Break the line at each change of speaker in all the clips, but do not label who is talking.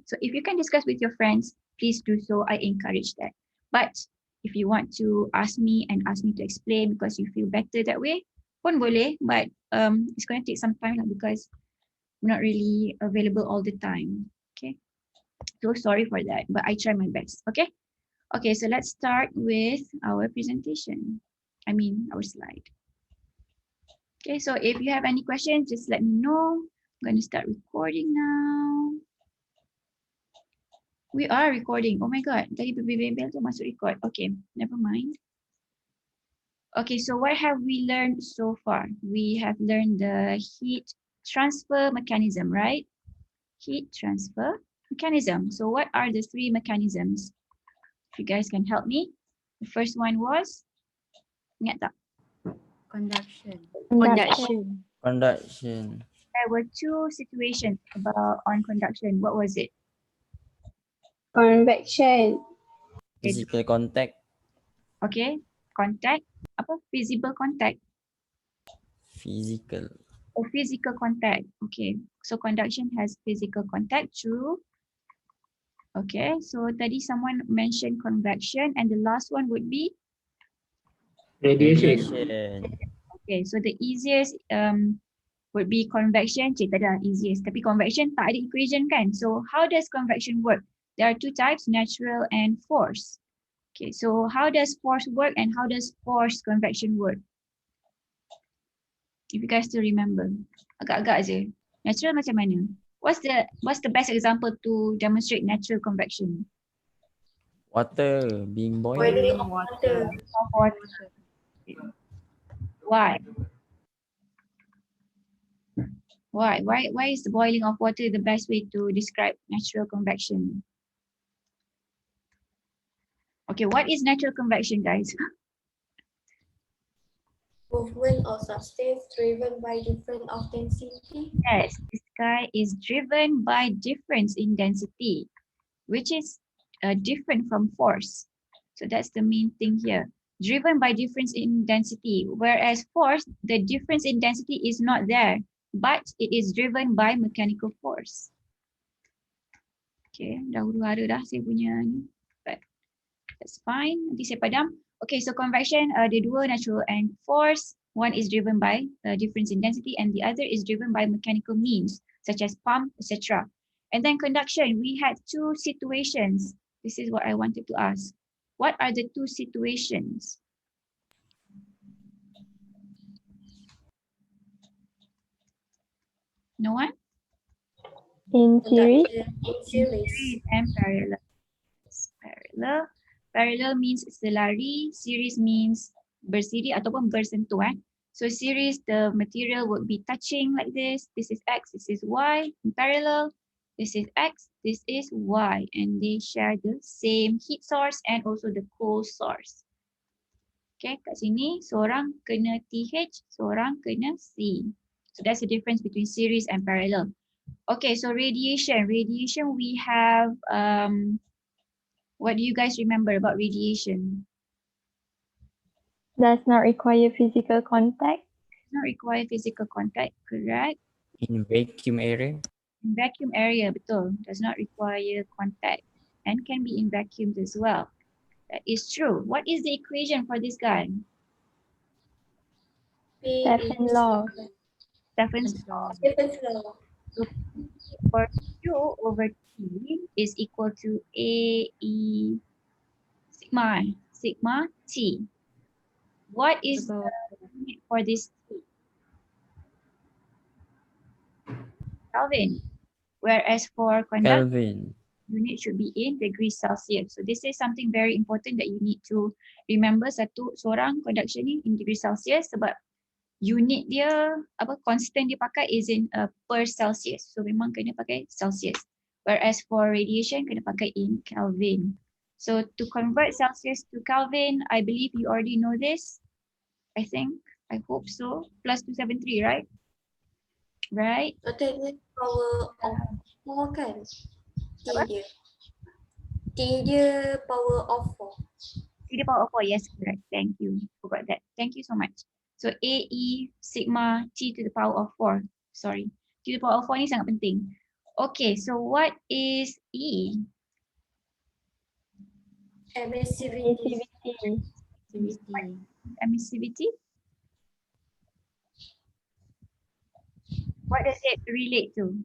So if you can discuss with your friends, please do so. I encourage that. But if you want to ask me to explain because you feel better that way, pun boleh. But it's going to take some time because I'm not really available all the time. Okay. So sorry for that, but I try my best. Okay. Okay, so let's start with our presentation. I mean, our slide. Okay, so if you have any questions, just let me know. I'm going to start recording now. We are recording. Oh my God, tadi bebel tu masuk record. Okay, never mind. Okay, so what have we learned so far? We have learned the heat transfer mechanism, right? Heat transfer mechanism. So what are the three mechanisms? If you guys can help me. The first one was, ingat tak?
Conduction.
Conduction.
There were two situations on conduction. What was it?
Convection.
Physical contact.
Okay, contact. Apa? Visible contact
Physical.
or physical contact. Okay, so conduction has physical contact. True. Okay, so tadi someone mentioned convection, and the last one would be.
Radiation.
Okay, so the easiest would be convection. Cik, tak ada easiest. Tapi convection tak ada equation kan? So how does convection work? There are two types, natural and force. Okay, so how does force work and how does forced convection work? If you guys still remember. Agak-agak je. Natural macam mana? What's the best example to demonstrate natural convection?
Water being boiled.
Boiling water.
Why? Why is the boiling of water the best way to describe natural convection? Okay, what is natural convection, guys?
Movement of substance driven by difference of density.
Yes, this guy is driven by difference in density, which is different from force. So that's the main thing here. Driven by difference in density, whereas force, the difference in density is not there, but it is driven by mechanical force. Okay, dah huru-hara dah saya punya ni. But that's fine, nanti saya padam. Okay, so convection, ada dua, natural and force. One is driven by difference in density and the other is driven by mechanical means, such as pump, etc. And then conduction, we had two situations. This is what I wanted to ask. What are the two situations? No one?
In series.
In series.
And parallel. Parallel. Parallel means selari, series means bersiri ataupun bersentuh. So series, the material would be touching like this. This is X, this is Y. In parallel, this is X, this is Y. And they share the same heat source and also the cold source. Okay, kat sini seorang kena TH, seorang kena C. So that's the difference between series and parallel. Okay, so radiation. Radiation, we have, what do you guys remember about radiation?
Does not require physical contact.
Does not require physical contact, correct?
In vacuum area.
In vacuum area, betul. Does not require contact and can be in vacuums as well. That is true. What is the equation for this guy?
Stephen's law.
Stephen's law.
Stephen's law.
So P over Q over T is equal to AE sigma T. What is the unit for this T? Kelvin. Whereas for conduction,
Kelvin.
unit should be in degrees Celsius. So this is something very important that you need to remember. Seorang conduction ni in degrees Celsius sebab unit dia, constant dia pakai is in per Celsius. So memang kena pakai Celsius. Whereas for radiation kena pakai in Kelvin. So to convert Celsius to Kelvin, I believe you already know this. I think, I hope so. Plus 273, right? Right?
Total power of 4 kan? T
Apa?
dia. T dia power of 4.
T to the power of 4, yes, correct. Thank you. Forgot that. Thank you so much. So AE sigma T to the power of 4. Sorry. T to the power of 4 ni sangat penting. Okay, so what is E?
Emissivity.
Emissivity.
Activity.
Emissivity? What does it relate to?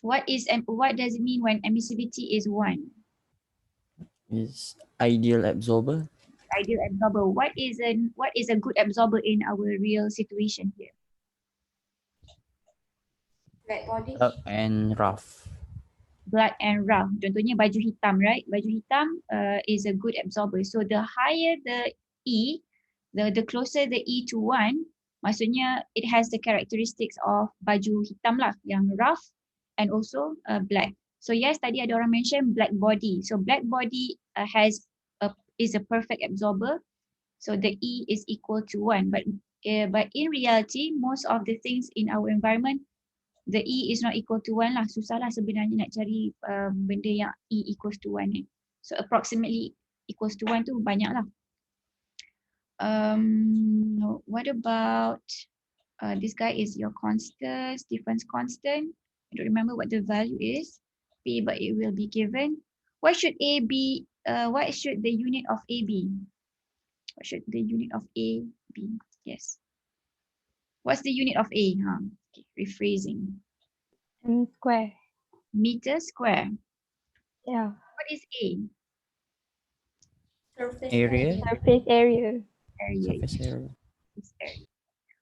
What does it mean when emissivity is 1?
Is ideal absorber.
Ideal absorber. What is a good absorber in our real situation here?
Black body.
And rough.
Black and rough. Contohnya baju hitam, right? Baju hitam is a good absorber. So the higher the E, the closer the E to 1, maksudnya it has the characteristics of baju hitam lah, yang rough and also black. So yes, tadi ada orang mention black body. So black body is a perfect absorber. So the E is equal to 1. But in reality, most of the things in our environment, the E is not equal to 1 lah. Susah lah sebenarnya nak cari benda yang E equals to 1 ni. So approximately equals to 1 tu banyak lah. What about this guy is your constant, Stefan's constant. I don't remember what the value is. P, but it will be given. What should A be? What should the unit of A be? What should the unit of A be? Yes. What's the unit of A? Okay, rephrasing.
M square.
Meter square.
Yeah.
What is A?
Surface
Area.
Surface area.
Area.
Surface area.
It's area.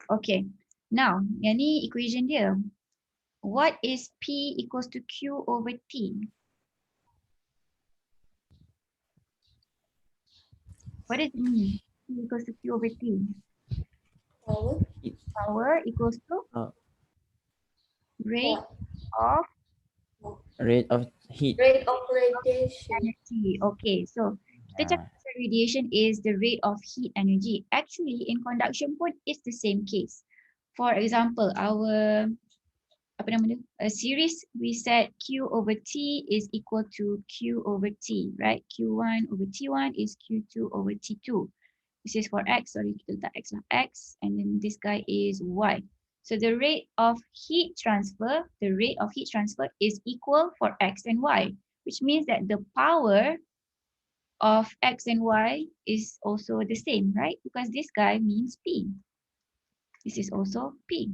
Okay. Now, yang ni equation dia. What is P equals to Q over T? What does it mean? P equals to Q over T.
Power.
Power equals to rate of
Rate of heat.
Rate of radiation.
energy. Okay, so kita cakap pasal radiation is the rate of heat energy. Actually, in conduction pun it's the same case. For example, our series, we said Q over T is equal to Q over T, right? Q1 over T1 is Q2 over T2. This is for X, sorry, kita letak X lah, X, and then this guy is Y. So the rate of heat transfer is equal for X and Y, which means that the power of X and Y is also the same, right? Because this guy means P. This is also P.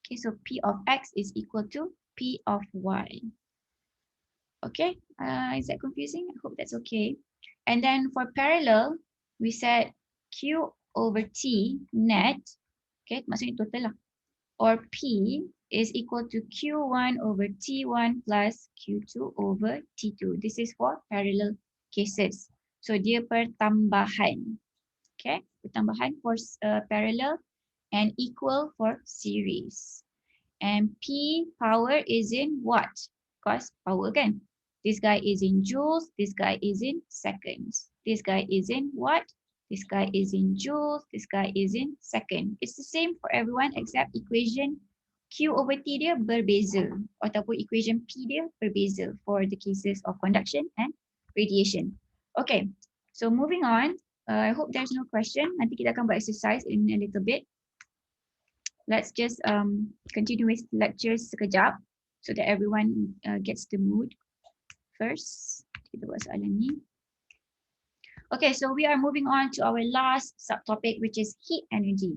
Okay, so P of X is equal to P of Y. Okay, is that confusing? I hope that's okay. And then for parallel, we said Q over T net, okay, maksudnya total lah, or P is equal to Q1 over T1 plus Q2 over T2. This is for parallel cases. So dia pertambahan, okay, pertambahan for parallel and equal for series. And P power is in what? Because power kan. This guy is in joules, this guy is in seconds. This guy is in what? This guy is in joules, this guy is in second. It's the same for everyone except equation Q over T dia berbeza ataupun equation P dia berbeza for the cases of conduction and radiation. Okay, so moving on. I hope there's no question. Nanti kita akan buat exercise in a little bit. Let's just continue with lectures sekejap so that everyone gets the mood. First, kita buat soalan ni. Okay, so we are moving on to our last subtopic, which is heat energy.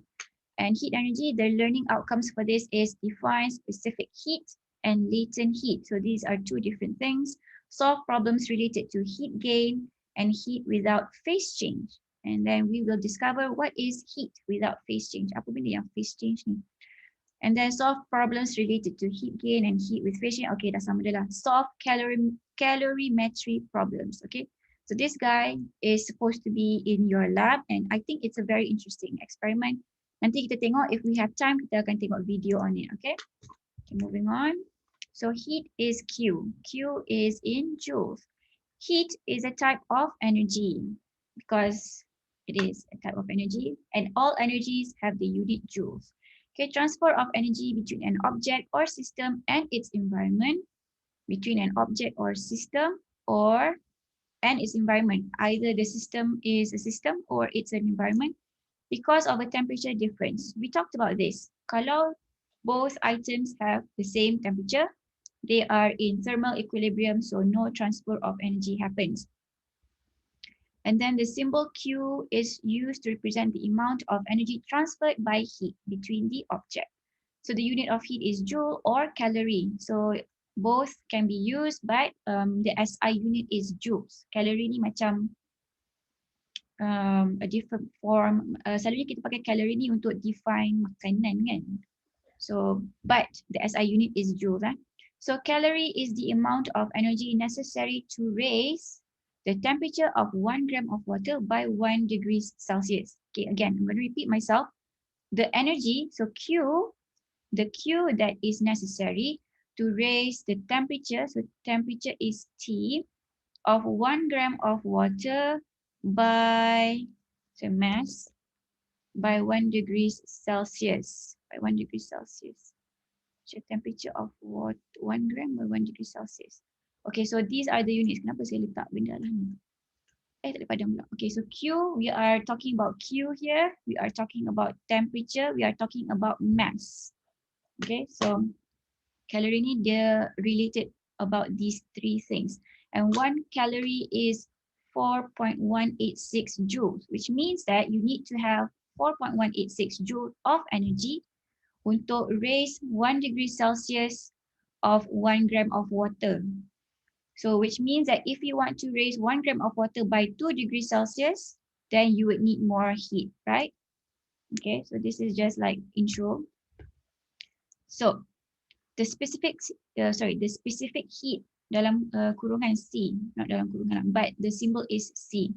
And heat energy, the learning outcomes for this is define specific heat and latent heat. So these are two different things. Solve problems related to heat gain and heat without phase change. And then we will discover what is heat without phase change. Apa benda yang phase change ni? And then solve problems related to heat gain and heat with phase change. Okay, dah sama dah lah. Solve calorimetry problems. Okay, so this guy is supposed to be in your lab and I think it's a very interesting experiment. Nanti kita tengok, if we have time, kita akan tengok video on it. Okay, moving on. So heat is Q. Q is in joules. Heat is a type of energy because it is a type of energy and all energies have the unit joules. Okay, transfer of energy between an object or system and its environment, between an object or system and its environment. Either the system is a system or it's an environment because of a temperature difference. We talked about this. Kalau Both items have the same temperature. They are in thermal equilibrium, so no transfer of energy happens. And then the symbol Q is used to represent the amount of energy transferred by heat between the object. So the unit of heat is joule or calorie. So both can be used, but the SI unit is joules. Calorie ni macam a different form. Selalunya kita pakai calorie ni untuk define makanan kan. So, but the SI unit is joules. So calorie is the amount of energy necessary to raise the temperature of 1 gram of water by 1 degrees Celsius. Okay, again, I'm going to repeat myself. The energy, so Q, the Q that is necessary to raise the temperature, so temperature is T, of 1 gram of water by, so mass, by 1 degrees Celsius, by 1 degree Celsius. So temperature of water, 1 gram by 1 degree Celsius. Okay, so these are the units. Kenapa saya letak benda lah ni? Tak ada padam pula. Okay, so Q, we are talking about Q here. We are talking about temperature. We are talking about mass. Okay, so calorie ni dia related about these three things. And 1 calorie is 4.186 joules, which means that you need to have 4.186 joules of energy untuk raise 1 degree Celsius of 1 gram of water. So which means that if you want to raise 1 gram of water by 2 degrees Celsius, then you would need more heat, right? Okay, so this is just like intro. So the specific heat dalam kurungan C, not dalam kurungan, but the symbol is C.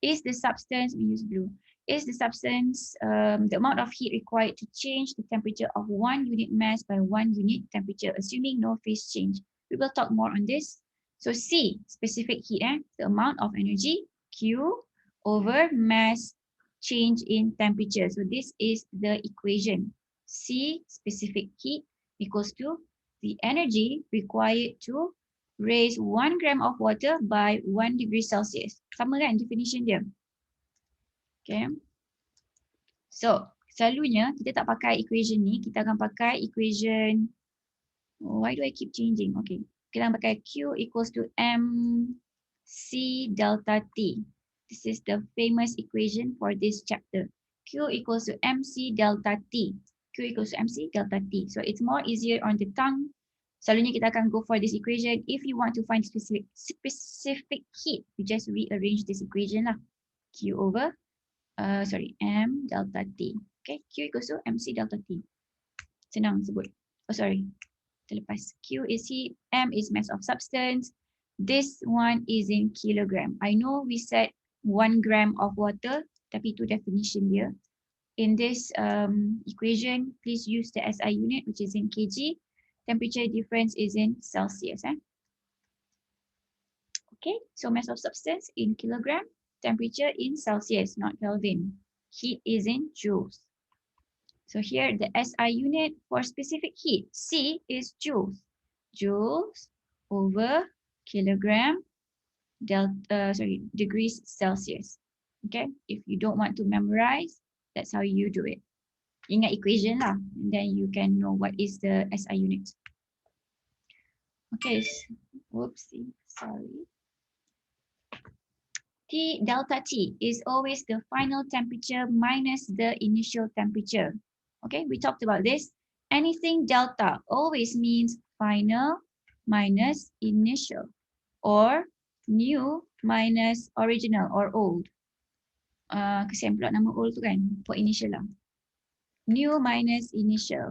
Is the substance, we use blue, is the substance the amount of heat required to change the temperature of 1 unit mass by 1 unit temperature, assuming no phase change. We will talk more on this. So C, specific heat, the amount of energy, Q over mass change in temperature. So this is the equation. C, specific heat, equals to the energy required to raise 1 gram of water by 1 degree Celsius. Sama kan definition dia? Okay. So, selalunya kita tak pakai equation ni, kita akan pakai equation, why do I keep changing? Okay. Kita akan pakai Q equals to MC delta T. This is the famous equation for this chapter. Q equals to MC delta T. Q equals to MC delta T. So it's more easier on the tongue. Selalunya kita akan go for this equation. If you want to find specific heat, you just rearrange this equation lah. Q over, M delta T. Okay, Q equals to MC delta T. Senang sebut. Oh sorry, terlepas. Q is heat, M is mass of substance. This one is in kilogram. I know we said 1 gram of water, tapi itu definition dia. In this equation, please use the SI unit, which is in kg. Temperature difference is in Celsius. Okay, so mass of substance in kilogram, temperature in Celsius, not Kelvin. Heat is in joules. So here the SI unit for specific heat, C is joules. Joules over kilogram degrees Celsius. Okay, if you don't want to memorize, that's how you do it. Ingat equation lah, and then you can know what is the SI unit. Okay, whoopsie, sorry. T delta T is always the final temperature minus the initial temperature. Okay, we talked about this. Anything delta always means final minus initial, or new minus original or old. Kesian pula nama old tu kan, for initial lah. New minus initial.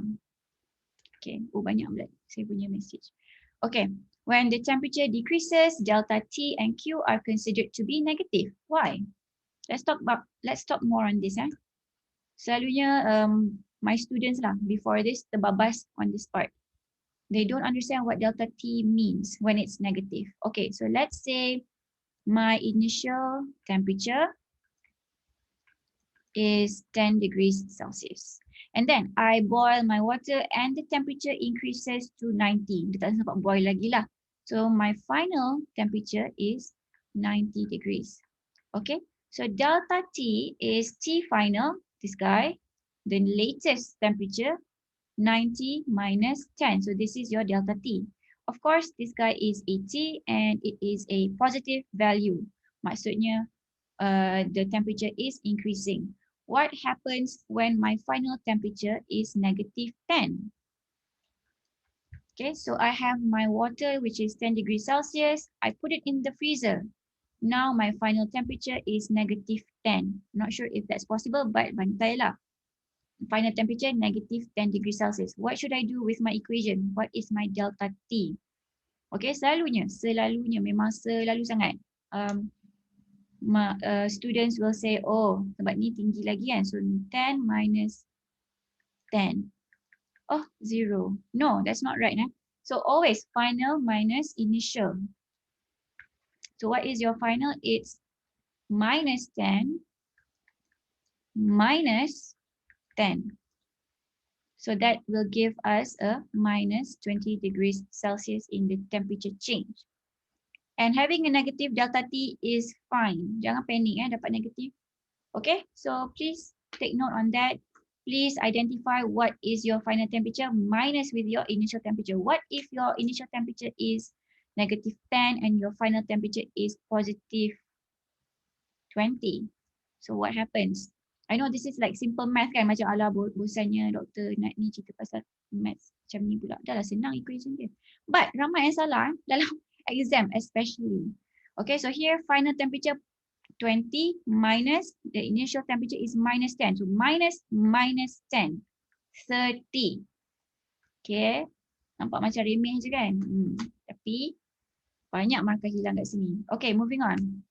Okay, banyak pula saya punya message. Okay, when the temperature decreases, delta T and Q are considered to be negative. Why? Let's talk more on this. Selalunya my students lah before this terbabas on this part. They don't understand what delta T means when it's negative. Okay, so let's say my initial temperature is 10 degrees Celsius. And then I boil my water and the temperature increases to 90. Dia tak sempat boil lagi lah. So my final temperature is 90 degrees. Okay, so delta T is T final, this guy, the latest temperature, 90 minus 10. So this is your delta T. Of course, this guy is 80 and it is a positive value. Maksudnya, the temperature is increasing. What happens when my final temperature is negative 10? Okay, so I have my water, which is 10 degrees Celsius. I put it in the freezer. Now my final temperature is negative 10. Not sure if that's possible, but bantai lah. Final temperature negative 10 degrees Celsius. What should I do with my equation? What is my delta T? Okay, selalunya, memang selalu sangat. Students will say, oh, sebab ni tinggi lagi kan. So 10 minus 10. Oh, 0. No, that's not right. So always final minus initial. So what is your final? It's minus 10 minus 10. So that will give us a minus 20 degrees Celsius in the temperature change. And having a negative delta T is fine. Jangan panic dapat negative. Okay, so please take note on that. Please identify what is your final temperature minus with your initial temperature. What if your initial temperature is negative 10 and your final temperature is positive 20? So what happens? I know this is like simple math kan, macam ala bosannya doktor nak ni cerita pasal math macam ni pula. Dah lah senang equation dia. But ramai yang salah dalam exam especially. Okay, so here final temperature 20 minus the initial temperature is minus 10. So minus 10, 30. Okay, nampak macam remeh je kan? Tapi banyak markah hilang kat sini. Okay, moving on.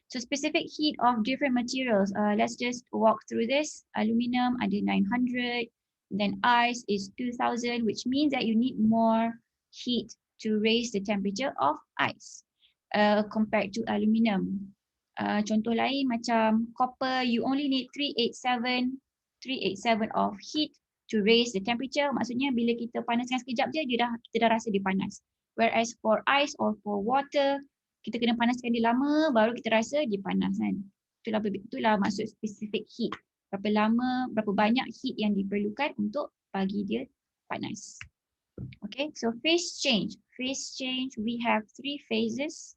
So specific heat of different materials. Let's just walk through this. Aluminum ada 900, then ice is 2000, which means that you need more heat to raise the temperature of ice compared to aluminum. Contoh lain macam copper, you only need 387 of heat to raise the temperature. Maksudnya bila kita panaskan sekejap je, kita dah rasa dia panas. Whereas for ice or for water, kita kena panaskan dia lama baru kita rasa dia panas kan. Itulah maksud specific heat. Berapa lama, berapa banyak heat yang diperlukan untuk bagi dia panas. Okay, so phase change. Phase change, we have 3 phases.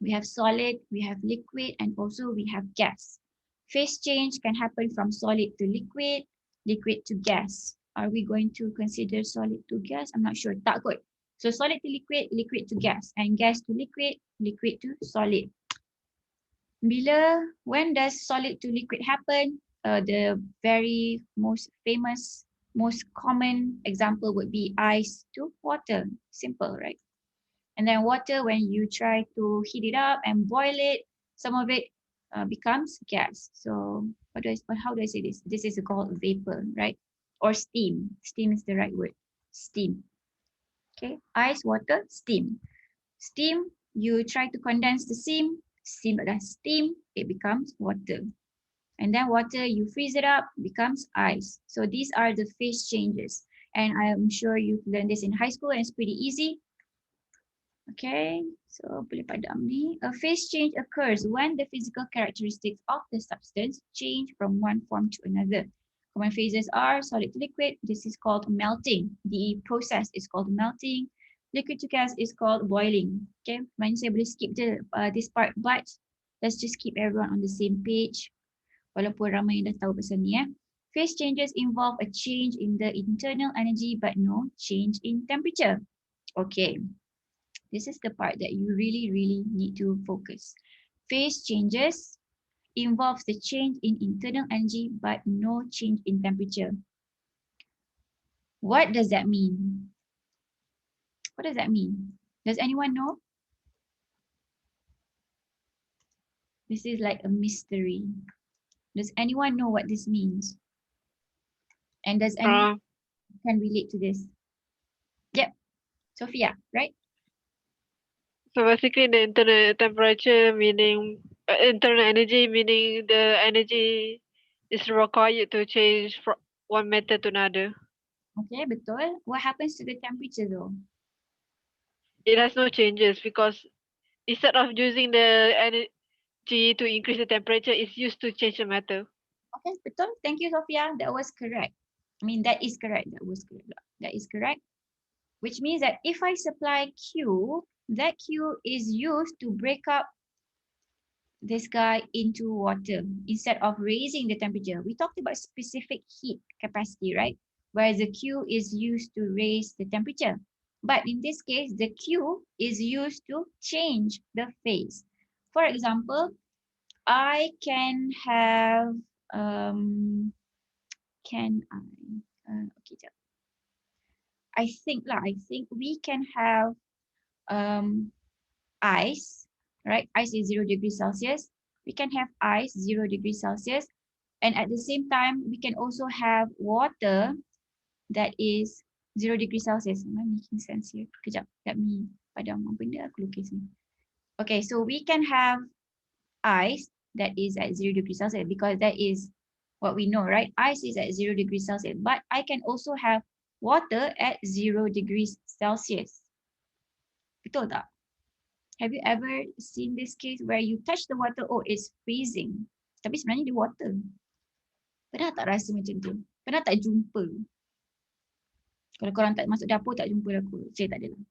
We have solid, we have liquid, and also we have gas. Phase change can happen from solid to liquid, liquid to gas. Are we going to consider solid to gas? I'm not sure. Tak kot. So solid to liquid, liquid to gas, and gas to liquid, liquid to solid. When does solid to liquid happen? The very most famous, most common example would be ice to water. Simple, right? And then water, when you try to heat it up and boil it, some of it becomes gas. So how do I say this? This is called vapor, right? Or steam. Steam is the right word. Steam. Okay, ice, water, steam. Steam, you try to condense the steam, it becomes water. And then water, you freeze it up, becomes ice. So these are the phase changes. And I'm sure you've learned this in high school and it's pretty easy. Okay, so boleh padam ni. A phase change occurs when the physical characteristics of the substance change from one form to another. Common phases are solid to liquid. This is called melting. The process is called melting. Liquid to gas is called boiling. Okay, mana saya boleh skip je this part, but let's just keep everyone on the same page. Walaupun ramai yang dah tahu pasal ni Phase changes involve a change in the internal energy but no change in temperature. Okay. This is the part that you really, really need to focus. Phase changes involves the change in internal energy but no change in temperature. What does that mean? What does that mean? Does anyone know? This is like a mystery. Does anyone know what this means? And does anyone can relate to this? Yep. Sophia, right?
So basically the internal temperature meaning internal energy meaning the energy is required to change from one matter to another.
Okay, betul. What happens to the temperature though?
It has no changes because instead of using the energy to increase the temperature, it's used to change the matter.
Okay, betul. Thank you, Sophia. That was correct. I mean, that is correct. That was correct. That is correct. Which means that if I supply Q, that Q is used to break up this guy into water instead of raising the temperature. We talked about specific heat capacity, right? Whereas the Q is used to raise the temperature. But in this case, the Q is used to change the phase. For example, I can have, can I, okay, jap. I think we can have ice, right? Ice is 0 degrees Celsius. We can have ice 0 degrees Celsius. And at the same time, we can also have water that is 0 degrees Celsius. Am I making sense here? Kejap, let me padam apa benda aku lukis ni. Okay, so we can have ice that is at 0 degrees Celsius because that is what we know, right? Ice is at 0 degrees Celsius, but I can also have water at 0 degrees Celsius. Betul tak? Have you ever seen this case where you touch the water, oh, it's freezing. Tapi sebenarnya dia water. Pernah tak rasa macam tu? Pernah tak jumpa? Kalau korang tak masuk dapur, tak jumpa aku. Saya tak adalah.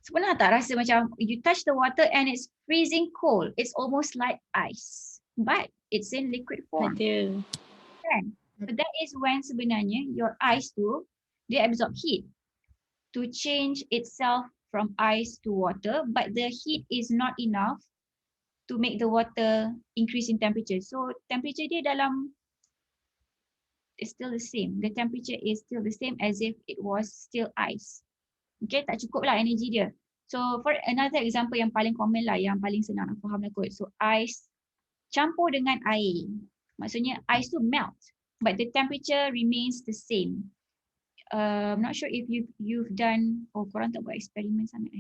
So, pernah tak rasa macam you touch the water and it's freezing cold. It's almost like ice. But it's in liquid form.
Ada.
Kan? So that is when sebenarnya your ice tu, dia absorb heat to change itself from ice to water, but the heat is not enough to make the water increase in temperature. So temperature dia dalam is still the same. The temperature is still the same as if it was still ice. Okay, tak cukup lah energi dia. So for another example yang paling common lah, yang paling senang nak faham lah kot. So ice campur dengan air. Maksudnya ice tu melt, but the temperature remains the same. I'm not sure if you've done, oh korang tak buat eksperimen sangat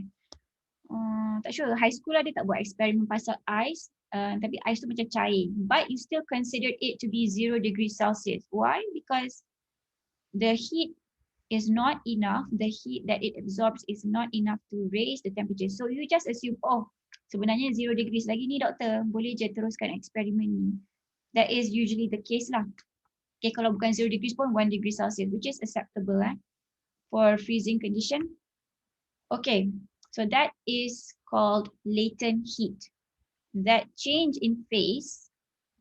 tak sure, high school lah dia tak buat eksperimen pasal ice, tapi ice tu macam cair, but you still consider it to be 0 degrees Celsius. Why? Because the heat is not enough, the heat that it absorbs is not enough to raise the temperature. So you just assume, oh sebenarnya 0 degrees lagi ni doktor, boleh je teruskan eksperimen ni. That is usually the case lah. Okay, kalau bukan 0 degrees pun 1 degree Celsius, which is acceptable for freezing condition. Okay, so that is called latent heat. That change in phase,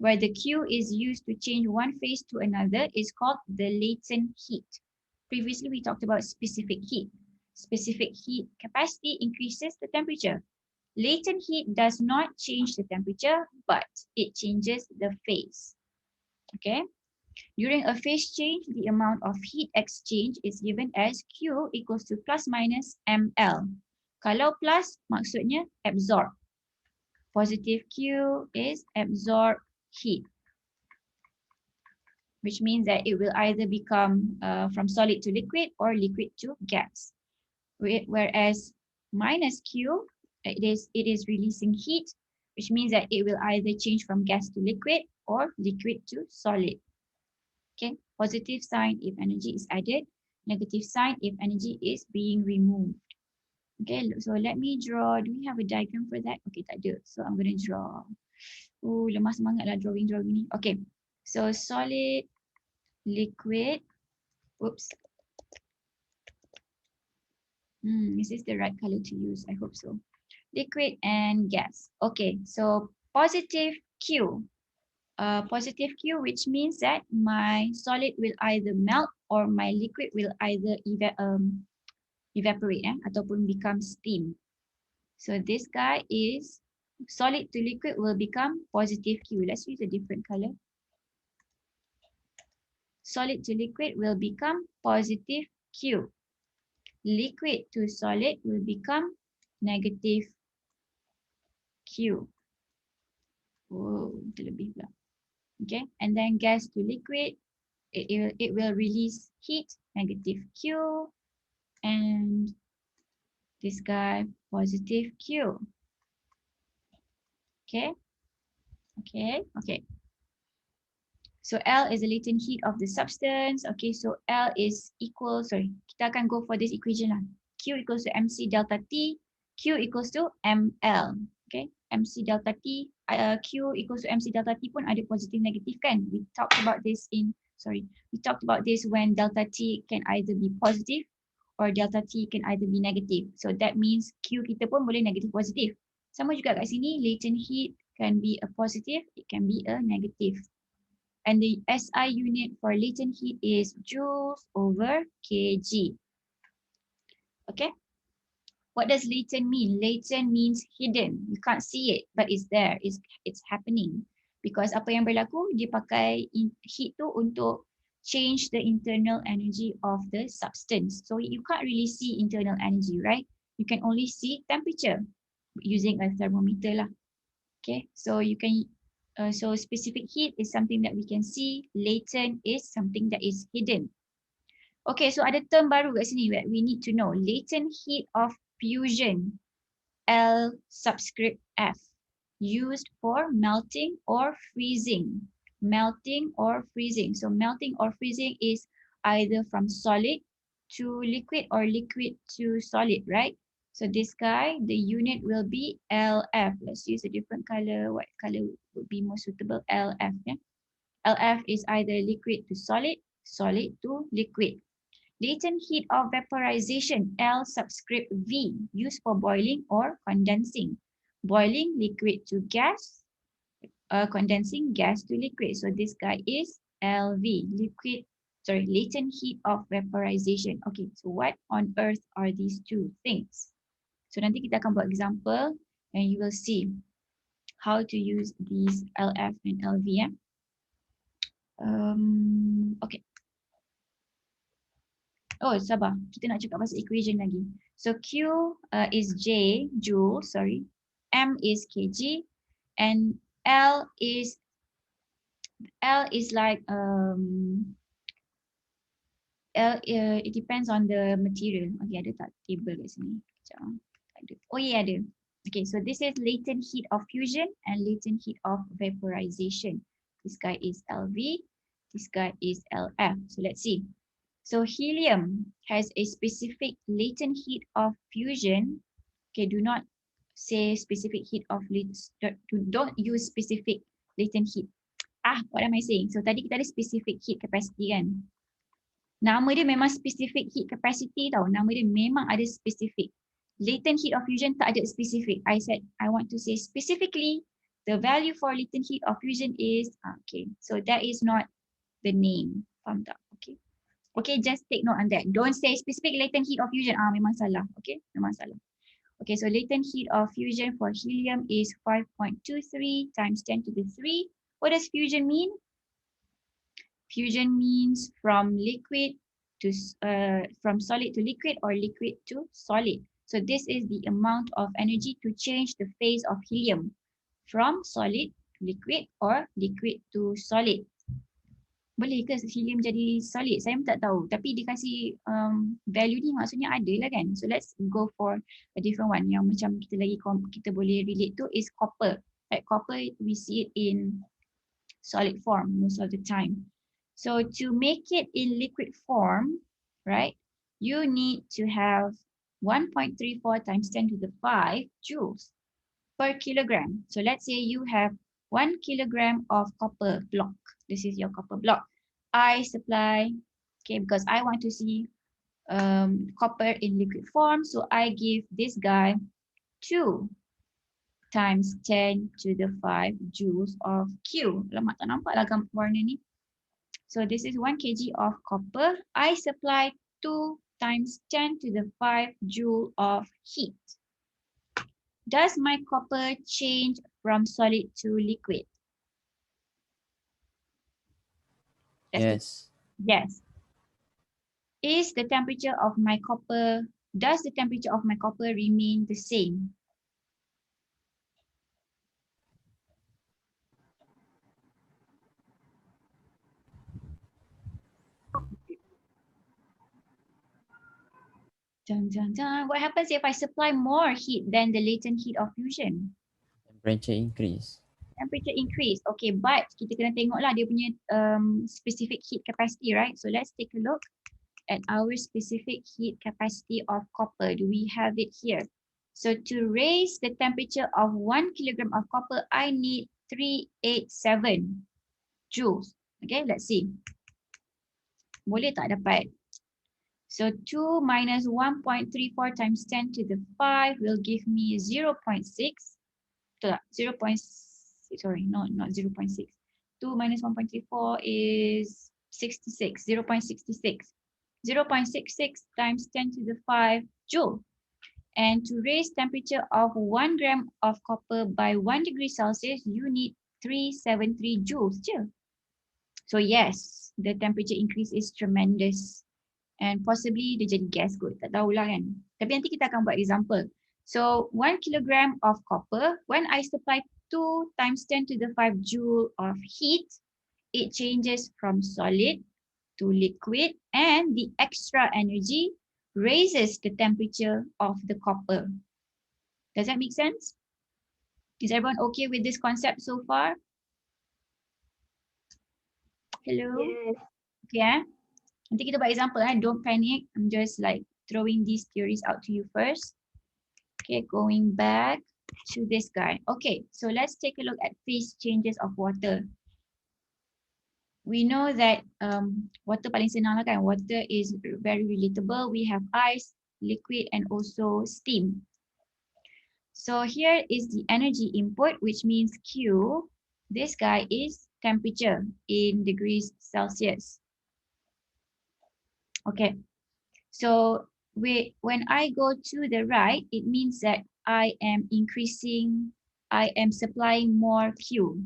where the Q is used to change one phase to another, is called the latent heat. Previously, we talked about specific heat. Specific heat capacity increases the temperature. Latent heat does not change the temperature, but it changes the phase. Okay. During a phase change, the amount of heat exchange is given as Q equals to plus minus ml. Kalau plus, maksudnya absorb. Positive Q is absorb heat, which means that it will either become from solid to liquid or liquid to gas. Whereas minus Q, it is releasing heat, which means that it will either change from gas to liquid or liquid to solid. Okay, positive sign if energy is added, negative sign if energy is being removed. Okay, so let me draw. Do we have a diagram for that? Okay, tak ada. So I'm going to draw. Oh, lemah semangat lah drawing ni. Okay, so solid, liquid. Oops. Is this the right color to use? I hope so. Liquid and gas. Okay, so positive Q. Positive Q, which means that my solid will either melt or my liquid will either evaporate ataupun become steam. So this guy is solid to liquid will become positive Q. Let's use a different color. Solid to liquid will become positive Q. Liquid to solid will become negative Q. Oh, terlebih pula. Okay, and then gas to liquid, it will release heat, negative Q, and this guy, positive Q. Okay, okay. So L is the latent heat of the substance. Okay, so L is equal, kita akan go for this equation lah. Q equals to MC delta T, Q equals to ML. Okay, MC delta T, Q equals to MC delta T pun ada positif negatif kan? We talked about this in We talked about this when delta T can either be positive or delta T can either be negative. So that means Q kita pun boleh negative positif. Sama juga kat sini, latent heat can be a positive, it can be a negative. And the SI unit for latent heat is joules over kg. Okay. What does latent mean? Latent means hidden. You can't see it, but it's there. It's happening. Because apa yang berlaku, dia pakai heat tu untuk change the internal energy of the substance. So you can't really see internal energy, right? You can only see temperature using a thermometer lah. Okay, so you can, so specific heat is something that we can see. Latent is something that is hidden. Okay, so ada term baru kat sini that we need to know. Latent heat of fusion, L subscript F, used for melting or freezing. Melting or freezing. So melting or freezing is either from solid to liquid or liquid to solid, right? So this guy, the unit will be LF. Let's use a different color. What color would be more suitable? LF. Yeah? LF is either liquid to solid, solid to liquid. Latent heat of vaporization, L subscript V, used for boiling or condensing. Boiling, liquid to gas, condensing, gas to liquid. So this guy is LV, latent heat of vaporization. Okay, so what on earth are these two things? So nanti kita akan buat example and you will see how to use these LF and LV. Yeah? Okay. Oh, sabar. Kita nak cakap pasal equation lagi. So Q is J, joule, sorry. M is kg. And L is like, it depends on the material. Okay, ada tak table kat sini? Sekejap. Oh, yeah, ada. Okay, so this is latent heat of fusion and latent heat of vaporization. This guy is LV. This guy is LF. So let's see. So helium has a specific latent heat of fusion. Okay, do not say specific heat of, don't use specific latent heat. What am I saying? So tadi kita ada specific heat capacity kan? Nama dia memang specific heat capacity tau. Nama dia memang ada specific. Latent heat of fusion tak ada specific. I said I want to say specifically the value for latent heat of fusion is, okay. So that is not the name. Faham tak? Okay. Okay, just take note on that. Don't say specific latent heat of fusion. Memang salah. Okay, memang salah. Okay, so latent heat of fusion for helium is 5.23 times 10 to the 3. What does fusion mean? Fusion means from liquid to, from solid to liquid or liquid to solid. So this is the amount of energy to change the phase of helium from solid to liquid or liquid to solid. Boleh ke helium jadi solid? Saya pun tak tahu. Tapi dia kasih value ni maksudnya ada lah kan. So let's go for a different one. Yang macam kita boleh relate to is copper. Like copper, we see it in solid form most of the time. So to make it in liquid form, right, you need to have 1.34 times 10 to the 5 joules per kilogram. So let's say you have 1 kilogram of copper block. This is your copper block. I supply, okay, because I want to see copper in liquid form. So I give this guy 2 times 10 to the 5 joules of Q. Lama tak nampak lah warna ni. So this is 1 kg of copper. I supply 2 times 10 to the 5 joule of heat. Does my copper change from solid to liquid?
Yes.
Yes. Is the temperature of my copper, does the temperature of my copper remain the same? Dun, dun, dun. What happens if I supply more heat than the latent heat of fusion?
Temperature increase.
Temperature increase. Okay, but kita kena tengoklah dia punya specific heat capacity, right? So let's take a look at our specific heat capacity of copper. Do we have it here? So to raise the temperature of 1 kilogram of copper, I need 387 joules. Okay, let's see. Boleh tak dapat? So 2 minus 1.34 times 10 to the 5 will give me 0.6. Betul tak? 0.6, sorry, no, not 0.6. 2 minus 1.34 is 66, 0.66. 0.66 times 10 to the 5 joule. And to raise temperature of 1 gram of copper by 1 degree Celsius, you need 373 joules je. So yes, the temperature increase is tremendous. And possibly dia jadi gas kot, tak tahulah kan. Tapi nanti kita akan buat example. So 1 kilogram of copper, when I supply 2 times 10 to the 5 joule of heat, it changes from solid to liquid, and the extra energy raises the temperature of the copper. Does that make sense? Is everyone okay with this concept so far? Hello?
Yes.
Okay. Nanti kita buat example. Don't panic. I'm just like throwing these theories out to you first. Okay, going back to this guy. Okay, so let's take a look at phase changes of water. We know that water paling senang lah kan. Water is very relatable. We have ice, liquid, and also steam. So here is the energy input, which means Q. This guy is temperature in degrees Celsius. Okay, so when I go to the right, it means that I am supplying more Q.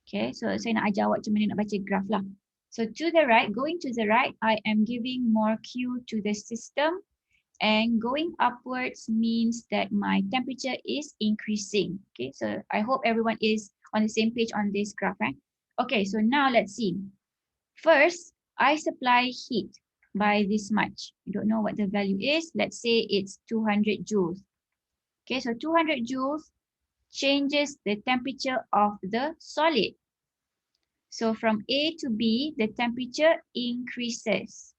Okay, so saya nak ajar awak macam mana nak baca graph lah. So to the right, going to the right, I am giving more Q to the system, and going upwards means that my temperature is increasing. Okay, so I hope everyone is on the same page on this graph, right? Okay, so now let's see. First, I supply heat by this much. I don't know what the value is. Let's say it's 200 joules. Okay, so 200 joules changes the temperature of the solid. So from A to B, the temperature increases.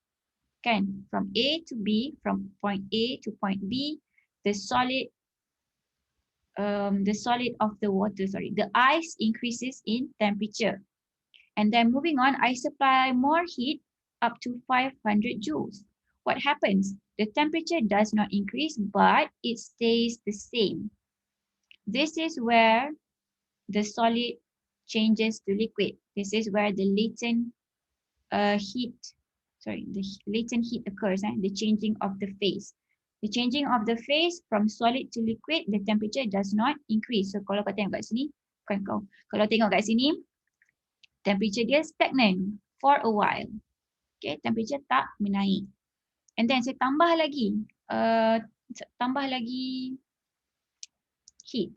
Kan? From A to B, from point A to point B, the solid of the water, the ice increases in temperature. And then moving on, I supply more heat up to 500 joules. What happens? The temperature does not increase, but it stays the same. This is where the solid changes to liquid. This is where the latent heat occurs, the changing of the phase. The changing of the phase from solid to liquid, the temperature does not increase. So kalau kau tengok kat sini, kalau tengok kat sini, temperature dia stagnant for a while. Okay, temperature tak menaik. And then saya tambah lagi heat.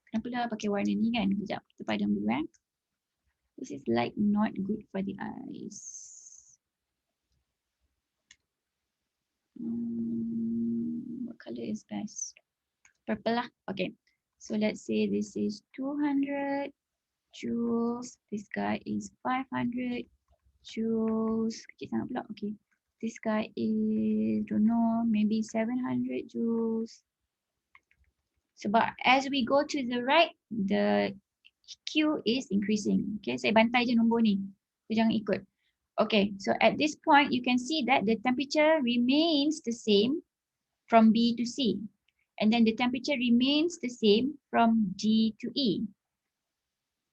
Kenapa lah pakai warna ni kan? Sekejap, kita padam dulu kan. This is like not good for the eyes. What color is best? Purple lah. Okay. So let's say this is 200 joules. This guy is 500 joules. Kecil sangat pula. Okay. This guy is, don't know, maybe 700 joules. Sebab as we go to the right, the Q is increasing. Okay, saya bantai je nombor ni. So jangan ikut. Okay, so at this point, you can see that the temperature remains the same from B to C. And then the temperature remains the same from D to E.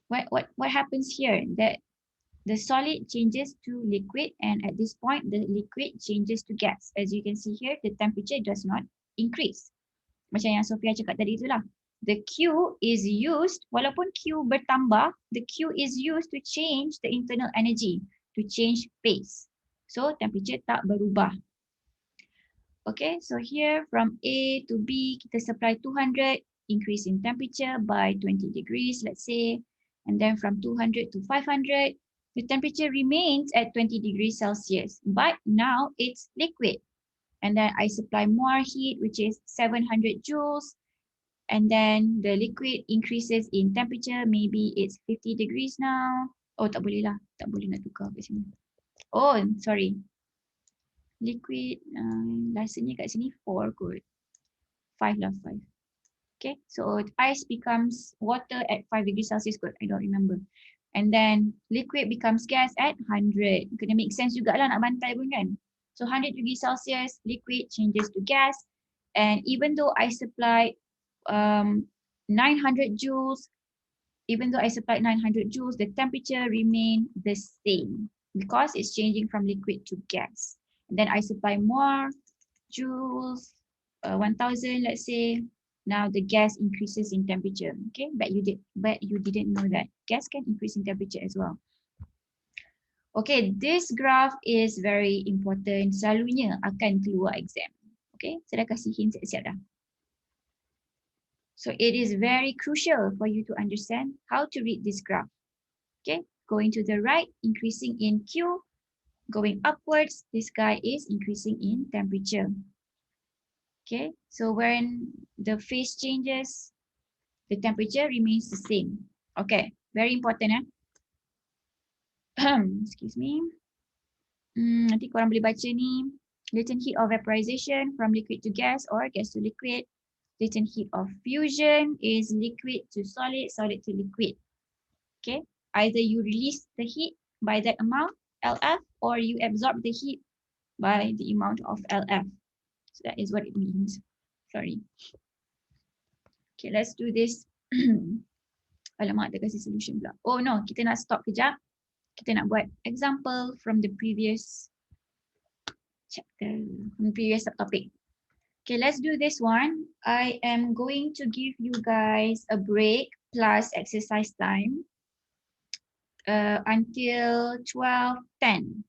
What happens here? That the solid changes to liquid, and at this point, the liquid changes to gas. As you can see here, the temperature does not increase. Macam yang Sophia cakap tadi itulah. The Q is used, walaupun Q bertambah, the Q is used to change the internal energy, to change phase. So temperature tak berubah. Okay, so here from A to B, kita supply 200, increase in temperature by 20 degrees, let's say. And then from 200 to 500, the temperature remains at 20 degrees Celsius, but now it's liquid. And then I supply more heat, which is 700 joules. And then the liquid increases in temperature. Maybe it's 50 degrees now. Oh, tak boleh lah. Tak boleh nak tukar kat sini. Oh, sorry. Liquid, rasanya kat sini 4 kot. 5 lah, 5. Okay, so ice becomes water at 5 degrees Celsius kot. I don't remember. And then liquid becomes gas at 100. Kena make sense jugalah nak bantai pun kan. So 100 degrees Celsius, liquid changes to gas. And even though I supplied 900 joules, the temperature remain the same because it's changing from liquid to gas. And then I supply more joules, 1000, let's say. Now the gas increases in temperature. Okay, but you didn't know that gas can increase in temperature as well. Okay, this graph is very important. Selalunya akan keluar exam. Okay, saya dah kasih hint siap-siap dah. So it is very crucial for you to understand how to read this graph. Okay, going to the right, increasing in Q, going upwards, this guy is increasing in temperature. Okay, so when the phase changes, the temperature remains the same. Okay, very important. Excuse me. Nanti korang boleh baca ni. Latent heat of vaporization from liquid to gas or gas to liquid. Latent heat of fusion is liquid to solid, solid to liquid. Okay, either you release the heat by that amount, LF, or you absorb the heat by the amount of LF. So that is what it means. Sorry. Okay, let's do this. Alamak, dia kasih solution pula. Oh no, kita nak stop kejap. Kita nak buat example from the previous chapter, from the previous subtopic. Okay, let's do this one. I am going to give you guys a break plus exercise time until 12:10.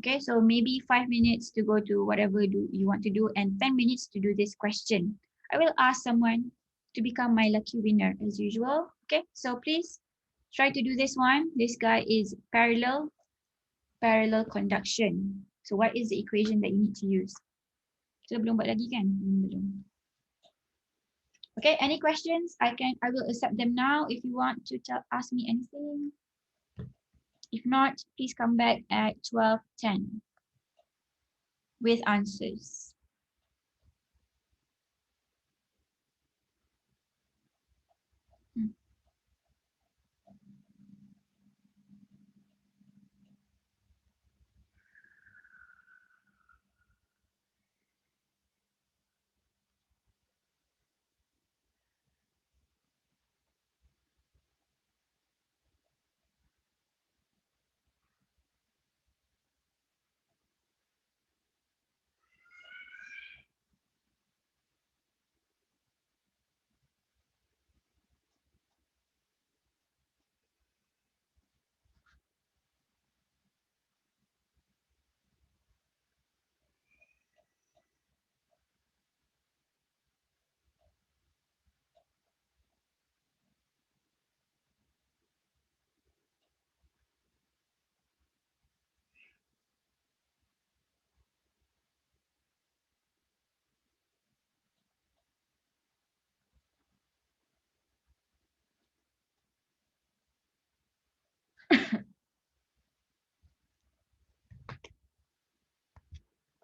Okay, so maybe 5 minutes to go to whatever you want to do and 10 minutes to do this question. I will ask someone to become my lucky winner as usual. Okay, so please try to do this one. This guy is parallel conduction. So what is the equation that you need to use? So belum buat lagi kan? Belum. Okay, any questions? I will accept them now if you want to ask me anything. If not, please come back at 12:10 with answers.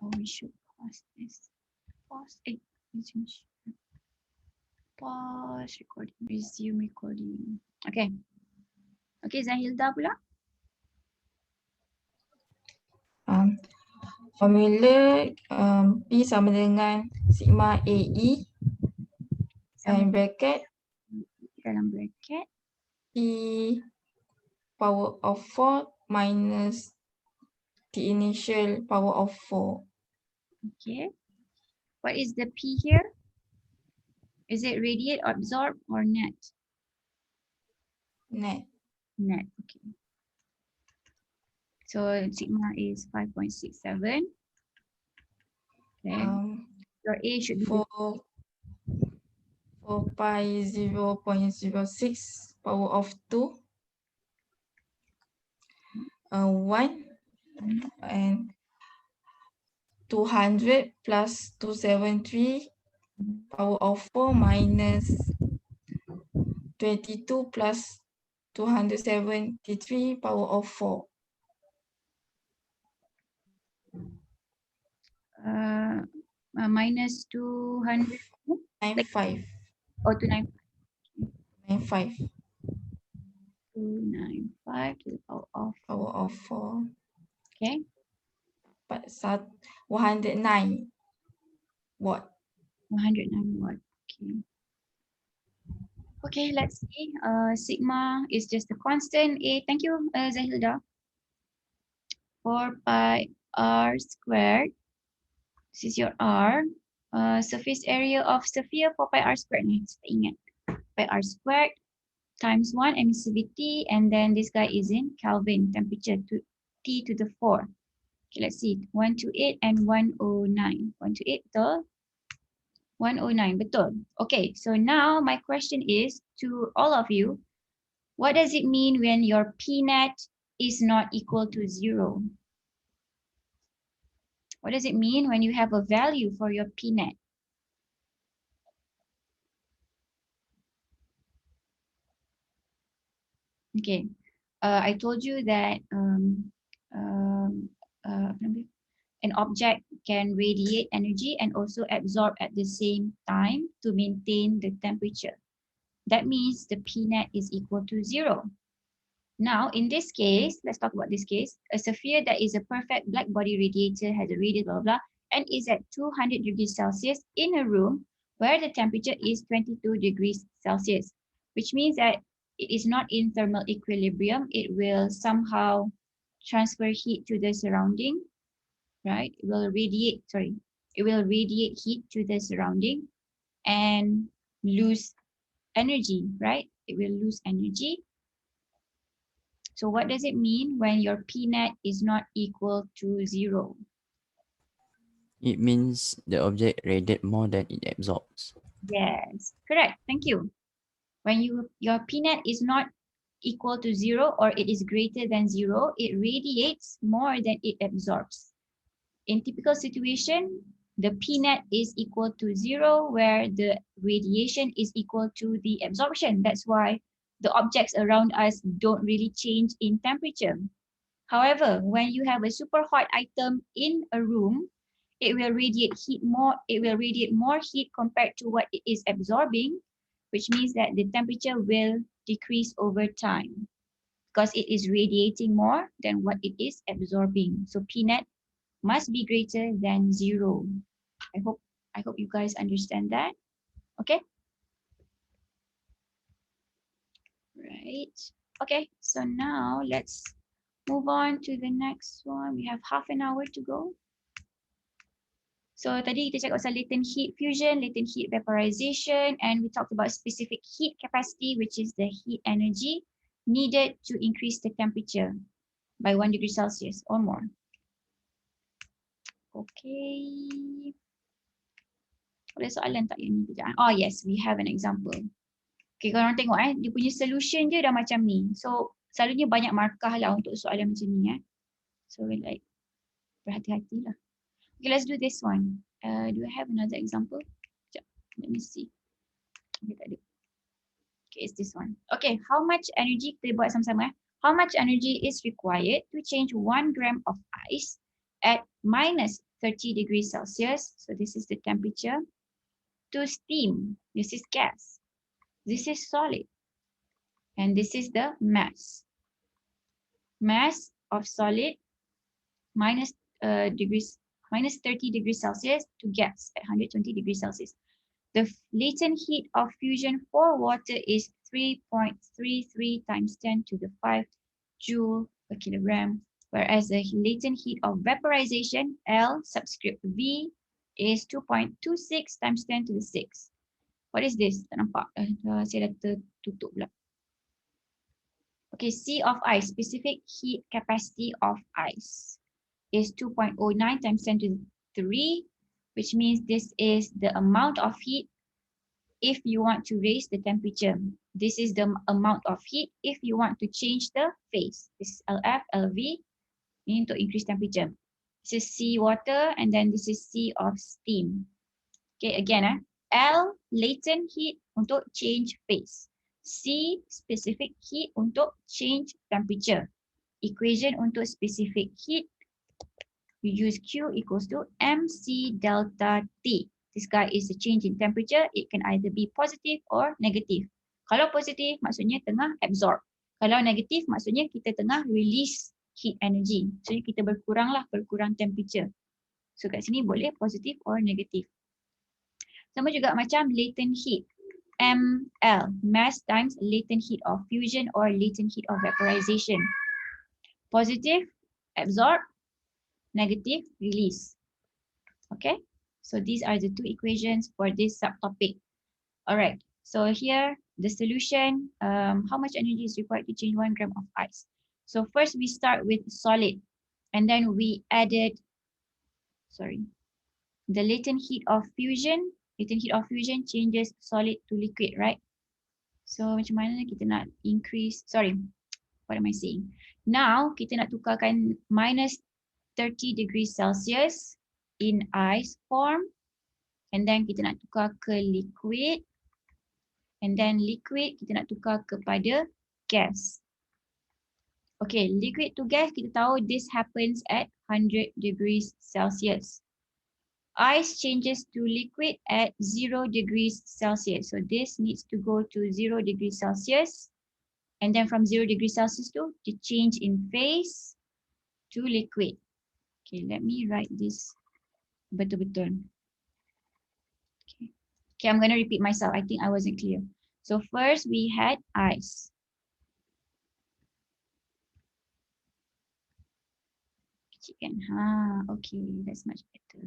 Oh, we should pause this. Pause it. Pause recording. Resume recording. Okay. Okay, Zahilda pula.
Formula P sama dengan sigma AE
Sama
dalam bracket
dalam bracket.
T power of 4 minus T initial power of 4.
Okay. What is the P here? Is it radiate, absorb, or net?
Net.
Net. Okay. So sigma is 5.67. Okay. Your A should be
4 pi 0.06 power of 2 1 and 200 plus 273 power of 4 minus 22 plus 273 power of 4.
Minus 200.
95.
Oh, 295.
95.
295 to the power of,
Power of 4.
okay,
But 109 watt.
109 watt. Okay. Okay, let's see. Sigma is just a constant. Thank you, Zahilda. 4 pi r squared. This is your R. Surface area of sphere 4 pi r squared. Ni, kita ingat. Pi r squared times 1 emissivity, and then this guy is in Kelvin, temperature to T to the 4. Okay, let's see. 128 and 109. 128 betul. 109 betul. Okay, so now my question is to all of you, what does it mean when your P net is not equal to 0? What does it mean when you have a value for your P net? Okay, I told you that an object can radiate energy and also absorb at the same time to maintain the temperature. That means the P net is equal to 0. Now, in this case, let's talk about this case. A sphere that is a perfect black body radiator has a radius, blah, blah, blah, and is at 200 degrees Celsius in a room where the temperature is 22 degrees Celsius, which means that it is not in thermal equilibrium. It will somehow transfer heat to the surrounding, right? It will radiate heat to the surrounding and lose energy, right? It will lose energy. So what does it mean when your P net is not equal to 0?
It means the object radiates more than it absorbs.
Yes, correct. Thank you. When your P net is not equal to 0 or it is greater than 0, it radiates more than it absorbs. In typical situation, the P net is equal to 0 where the radiation is equal to the absorption. That's why the objects around us don't really change in temperature. However, when you have a super hot item in a room, it will radiate more heat compared to what it is absorbing, which means that the temperature will decrease over time because it is radiating more than what it is absorbing. So P net must be greater than 0. I hope you guys understand that. Okay? Right. Okay, so now let's move on to the next one. We have half an hour to go. So tadi kita cakap pasal latent heat fusion, latent heat vaporization, and we talked about specific heat capacity, which is the heat energy needed to increase the temperature by 1 degree Celsius or more. Okay. Ada soalan tak yang ni kejap? Oh yes, we have an example. Okay, korang tengok dia punya solution je dah macam ni. So selalunya banyak markah lah untuk soalan macam ni. So like berhati-hatilah. Okay, let's do this one. Do I have another example? Sekejap, let me see. Okay, tak ada. Okay, it's this one. Okay, how much energy, kita buat sama-sama. How much energy is required to change 1 gram of ice at minus 30 degrees Celsius? So this is the temperature. To steam. This is gas. This is solid. And this is the mass. Mass of solid minus 30 degrees Celsius to gas at 120 degrees Celsius. The latent heat of fusion for water is 3.33 times 10 to the 5 joule per kilogram, whereas the latent heat of vaporization, L subscript V, is 2.26 times 10 to the 6. What is this? Tak nampak. Saya dah tertutup pula. Okay, C of ice, specific heat capacity of ice, is 2.09 times 10 to the 3, which means this is the amount of heat if you want to raise the temperature. This is the amount of heat if you want to change the phase. This is LF, LV, ini untuk increase temperature. This is C water, and then this is C of steam. Okay, again, L latent heat untuk change phase. C specific heat untuk change temperature. Equation untuk specific heat, you use Q equals to MC delta T. This guy is the change in temperature. It can either be positive or negative. Kalau positif, maksudnya tengah absorb. Kalau negatif maksudnya kita tengah release heat energy. Maksudnya kita berkurang temperature. So kat sini boleh positif or negatif. Sama juga macam latent heat. ML, mass times latent heat of fusion or latent heat of vaporization. Positive, absorb. Negative, release. Okay, so these are the two equations for this subtopic. All right, so here the solution, how much energy is required to change 1 gram of ice? So first we start with solid and then we added, the latent heat of fusion. Latent heat of fusion changes solid to liquid, right? So macam mana kita nak increase, what am I saying? Now kita nak tukarkan minus 30 degrees Celsius in ice form and then kita nak tukar ke liquid and then liquid kita nak tukar kepada gas. Okay, liquid to gas kita tahu this happens at 100 degrees Celsius. Ice changes to liquid at 0 degrees Celsius. So this needs to go to 0 degrees Celsius and then from 0 degrees Celsius to change in phase to liquid. Okay, let me write this betul-betul. Okay, I'm going to repeat myself. I think I wasn't clear. So first we had ice. Okay, that's much better.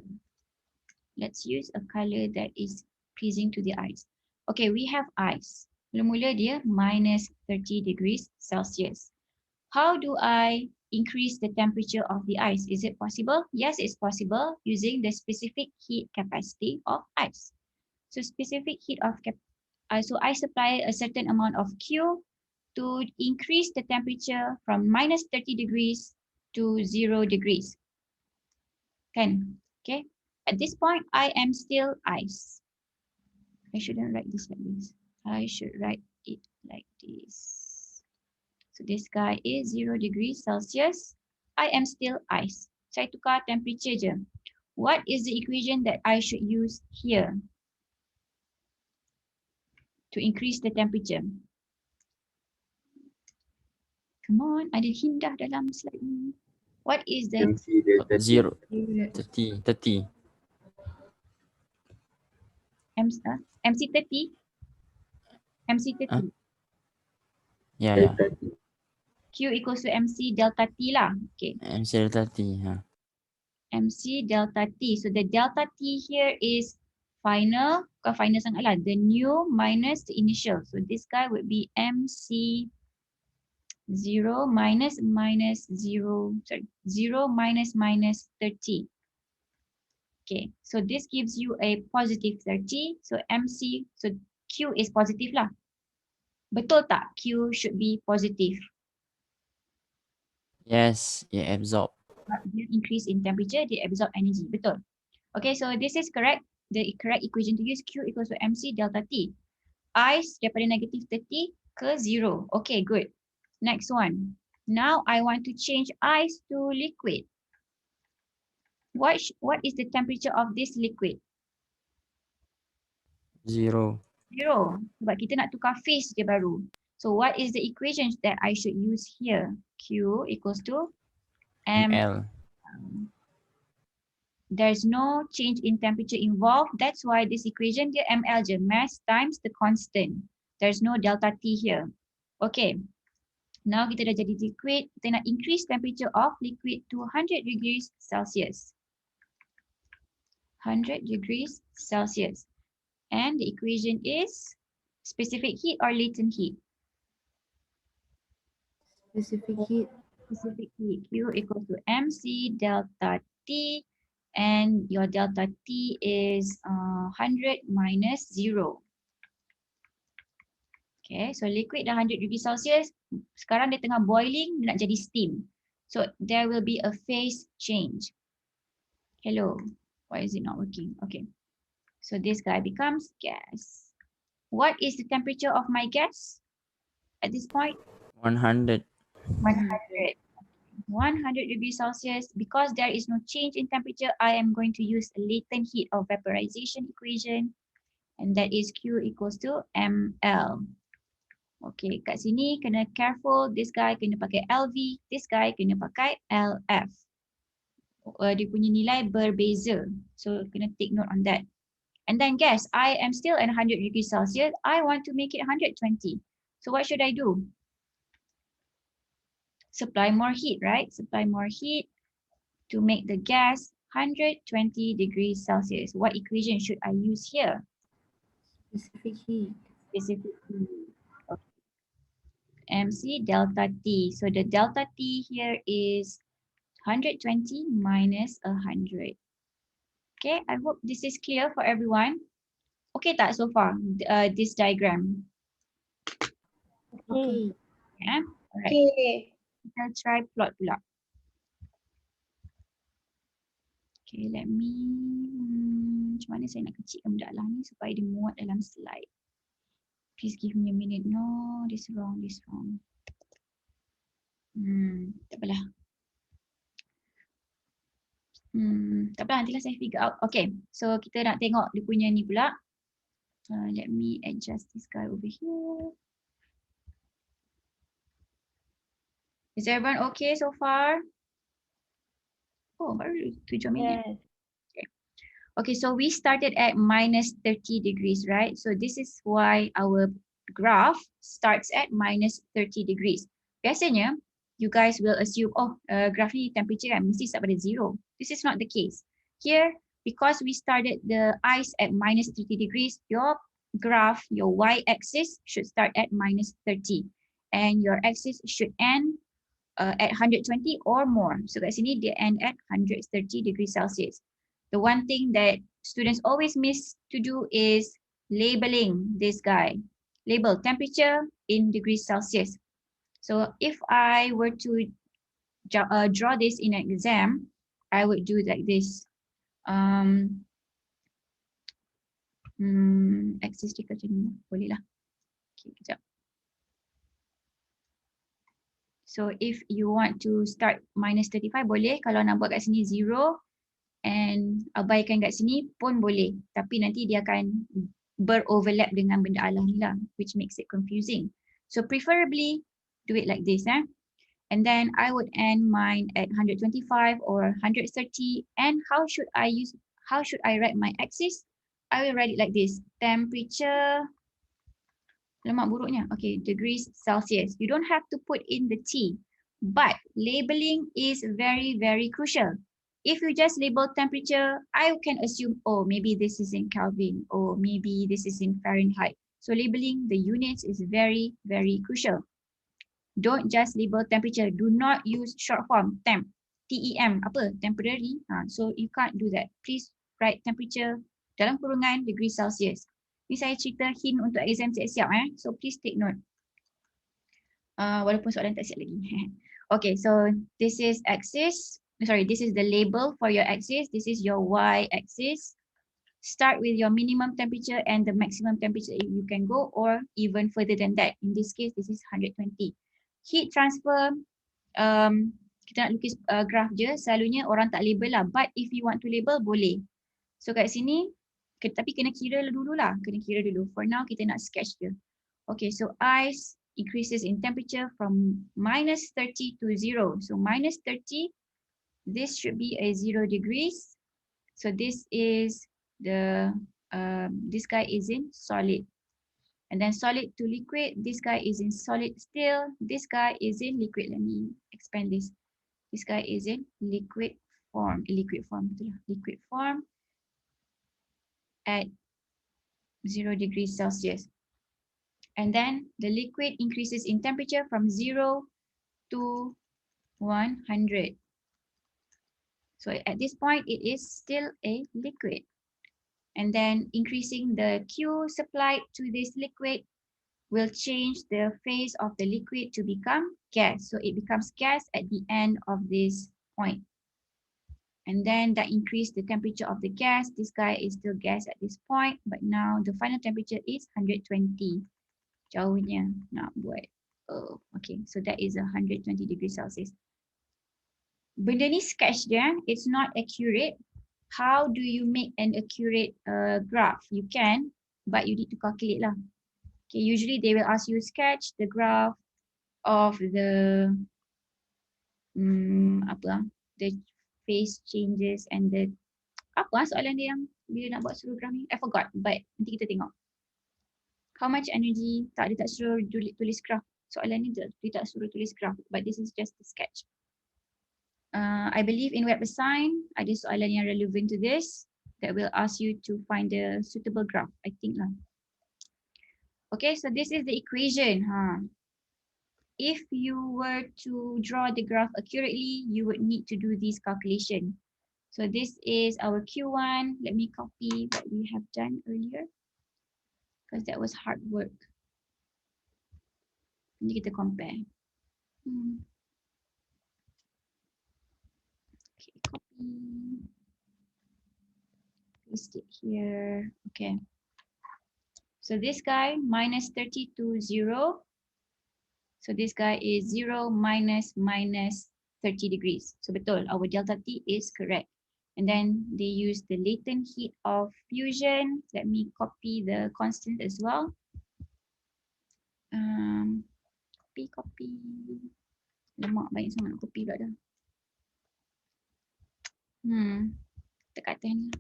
Let's use a color that is pleasing to the eyes. Okay, we have ice. Mula-mula dia minus 30 degrees Celsius. How do I increase the temperature of the ice? Is it possible? Yes, it's possible using the specific heat capacity of ice. So specific heat of so I supply a certain amount of Q to increase the temperature from minus 30 degrees to 0 degrees. Kan? Okay. At this point, I am still ice. I shouldn't write this like this. I should write it like this. So this guy is 0 degrees Celsius. I am still ice. Saya tukar temperature je. What is the equation that I should use here to increase the temperature? Come on, ada hint dah dalam slide ni. What is the
MC delta T.
0, 30.
MC30? MC30.
Huh? Yeah.
Delta T.
Q equals to MC delta T lah. Okay.
MC delta T.
MC delta T. So the delta T here is final, bukan final sangat lah. The new minus the initial. So this guy would be MC 0 minus 0 minus 30. Okay, so this gives you a positive 30. So MC, so Q is positive lah. Betul tak? Q should be positive.
Yes, it absorb.
Dia increase in temperature, they absorb energy. Betul. Okay, so this is correct. The correct equation to use, Q equals to MC delta T. Ice daripada negative 30 ke 0. Okay, good. Next one. Now I want to change ice to liquid. What is the temperature of this liquid?
0.
0. Sebab kita nak tukar phase dia baru. So what is the equation that I should use here? Q equals to
ML.
There's no change in temperature involved. That's why this equation dia ML je, mass times the constant. There's no delta T here. Okay. Now kita dah jadi liquid. Kita nak increase temperature of liquid to 100 degrees Celsius. 100 degrees Celsius. And the equation is specific heat or latent heat?
Specific heat.
Specific heat. Q equals to MC delta T. And your delta T is 100 minus 0. Okay, so liquid dah 100 degrees Celsius. Sekarang dia tengah boiling, dia nak jadi steam. So there will be a phase change. Hello, why is it not working? Okay, so this guy becomes gas. What is the temperature of my gas at this point?
100.
100. 100 degrees Celsius. Because there is no change in temperature, I am going to use a latent heat of vaporization equation. And that is Q equals to ML. Okay, kat sini kena careful. This guy kena pakai LV. This guy kena pakai LF. Dia punya nilai berbeza. So kena take note on that. And then guess, I am still at 100 degrees Celsius. I want to make it 120. So what should I do? Supply more heat, right? Supply more heat to make the gas 120 degrees Celsius. What equation should I use here?
Specific heat.
Specific heat. Okay. MC delta T. So the delta T here is 120 minus 100. Okay, I hope this is clear for everyone. Okay tak so far, this diagram?
Okay.
Yeah, alright.
Okay.
Kita try plot pula. Okay, let me, macam mana saya nak kecilkan budak lah ni supaya dia muat dalam slide. Please give me a minute. No, this wrong, this wrong. Tak apalah. Tak apalah, nantilah saya figure out. Okay, so kita nak tengok dia punya ni pula. Let me adjust this guy over here. Is everyone okay so far? Oh, baru 7 minit.
Yes.
Okay, so we started at minus 30 degrees, right? So this is why our graph starts at minus 30 degrees. Biasanya, you guys will assume, oh, graph ni temperature kan mesti start pada 0. This is not the case. Here, because we started the ice at minus 30 degrees, your graph, your y-axis should start at minus 30. And your axis should end at 120 or more. So kat sini, they end at 130 degrees Celsius. The one thing that students always miss to do is labeling this guy. Label temperature in degrees Celsius. So if I were to draw this in an exam, I would do like this. Axis dia macam ni, boleh lah. Okay, kejap. So if you want to start minus 35 boleh, kalau nak buat kat sini 0, and abaikan kat sini pun boleh, tapi nanti dia akan beroverlap dengan benda alah ni lah, which makes it confusing. So preferably do it like this, and then I would end mine at 125 or 130. And how should I write my axis? I will write it like this: temperature, lemak buruknya, okay, degrees Celsius. You don't have to put in the T, but labeling is very, very crucial. If you just label temperature, I can assume, oh, maybe this is in Kelvin, or maybe this is in Fahrenheit. So labeling the units is very, very crucial. Don't just label temperature. Do not use short form, temp, TEM, apa, temporary. So you can't do that. Please write temperature dalam kurungan degree Celsius. Ni saya cerita hint untuk exam siap-siap. So please take note. Walaupun soalan tak siap lagi. Okay, so this is axis. Sorry, this is the label for your axis. This is your y-axis. Start with your minimum temperature and the maximum temperature if you can go, or even further than that. In this case, this is 120. Heat transfer, kita nak lukis graph je, selalunya orang tak label lah. But if you want to label, boleh. So kat sini, tapi kena kira dulu lah. Kena kira dulu. For now, kita nak sketch je. Okay, so ice increases in temperature from minus 30 to 0. So minus 30, this should be a 0 degrees. So this is the, this guy is in solid. And then solid to liquid, this guy is in solid still. This guy is in liquid. Let me expand this. This guy is in liquid form. Liquid form at 0 degrees Celsius. And then the liquid increases in temperature from 0 to 100. So at this point, it is still a liquid. And then increasing the Q supplied to this liquid will change the phase of the liquid to become gas. So it becomes gas at the end of this point. And then that increased the temperature of the gas. This guy is still gas at this point, but now the final temperature is 120. Jauhnya nak buat. Oh, okay, so that is 120 degrees Celsius. Benda ni sketch dia, it's not accurate. How do you make an accurate graph? You can, but you need to calculate lah. Okay, usually they will ask you sketch the graph of the the phase changes and the apa soalan dia yang bila nak buat suruh graph ni? I forgot, but nanti kita tengok. How much energy? Tak, dia tak suruh tulis graph. Soalan ni dia tak suruh tulis graph, but this is just the sketch. I believe in web assign ada soalan yang relevant to this that will ask you to find the suitable graph, I think lah. Okay, so this is the equation. If you were to draw the graph accurately, you would need to do this calculation. So this is our Q1. Let me copy what we have done earlier because that was hard work. Nanti kita compare. Okay, copy. Paste it here. Okay. So this guy minus 30 to 0. So this guy is 0 minus 30 degrees. So betul, our delta T is correct. And then they use the latent heat of fusion. Let me copy the constant as well. Copy. Lemak banyak sangat nak copy pula dah. Dekat atas ni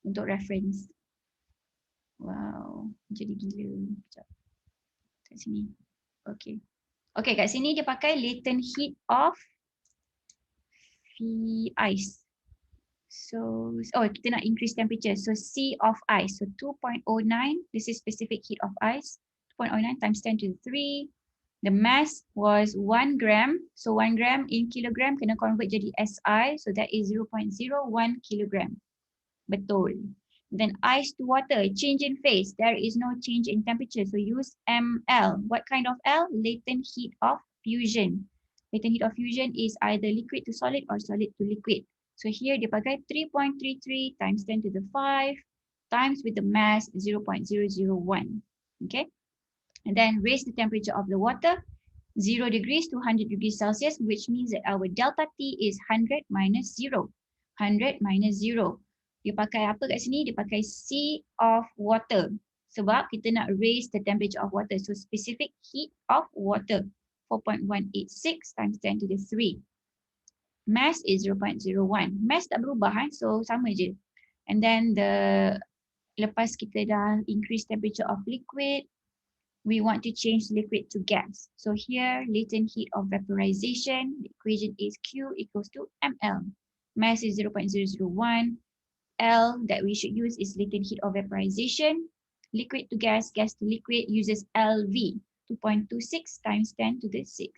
untuk reference. Wow, jadi gila. Sekejap. Kat sini. Okay. Okay, kat sini dia pakai latent heat of ice. So, kita nak increase temperature. So, C of ice. So, 2.09. This is specific heat of ice. 2.09 times 10 to the 3. The mass was 1 gram. So, 1 gram in kilogram kena convert jadi SI. So, that is 0.01 kilogram. Betul. Then ice to water, change in phase. There is no change in temperature. So use ml. What kind of L? Latent heat of fusion. Latent heat of fusion is either liquid to solid or solid to liquid. So here dia pakai 3.33 times 10 to the 5 times with the mass 0.001. Okay. And then raise the temperature of the water 0 degrees to 100 degrees Celsius, which means that our delta T is 100 minus 0. 100 minus 0. Dia pakai apa kat sini? Dia pakai C of water. Sebab kita nak raise the temperature of water. So specific heat of water. 4.186 times 10 to the 3. Mass is 0.01. Mass tak berubah. So sama je. And then lepas kita dah increase temperature of liquid, we want to change liquid to gas. So here, latent heat of vaporization, the equation is Q equals to ml. Mass is 0.001. L that we should use is latent heat of vaporization. Liquid to gas, gas to liquid uses LV, 2.26 times 10 to the 6.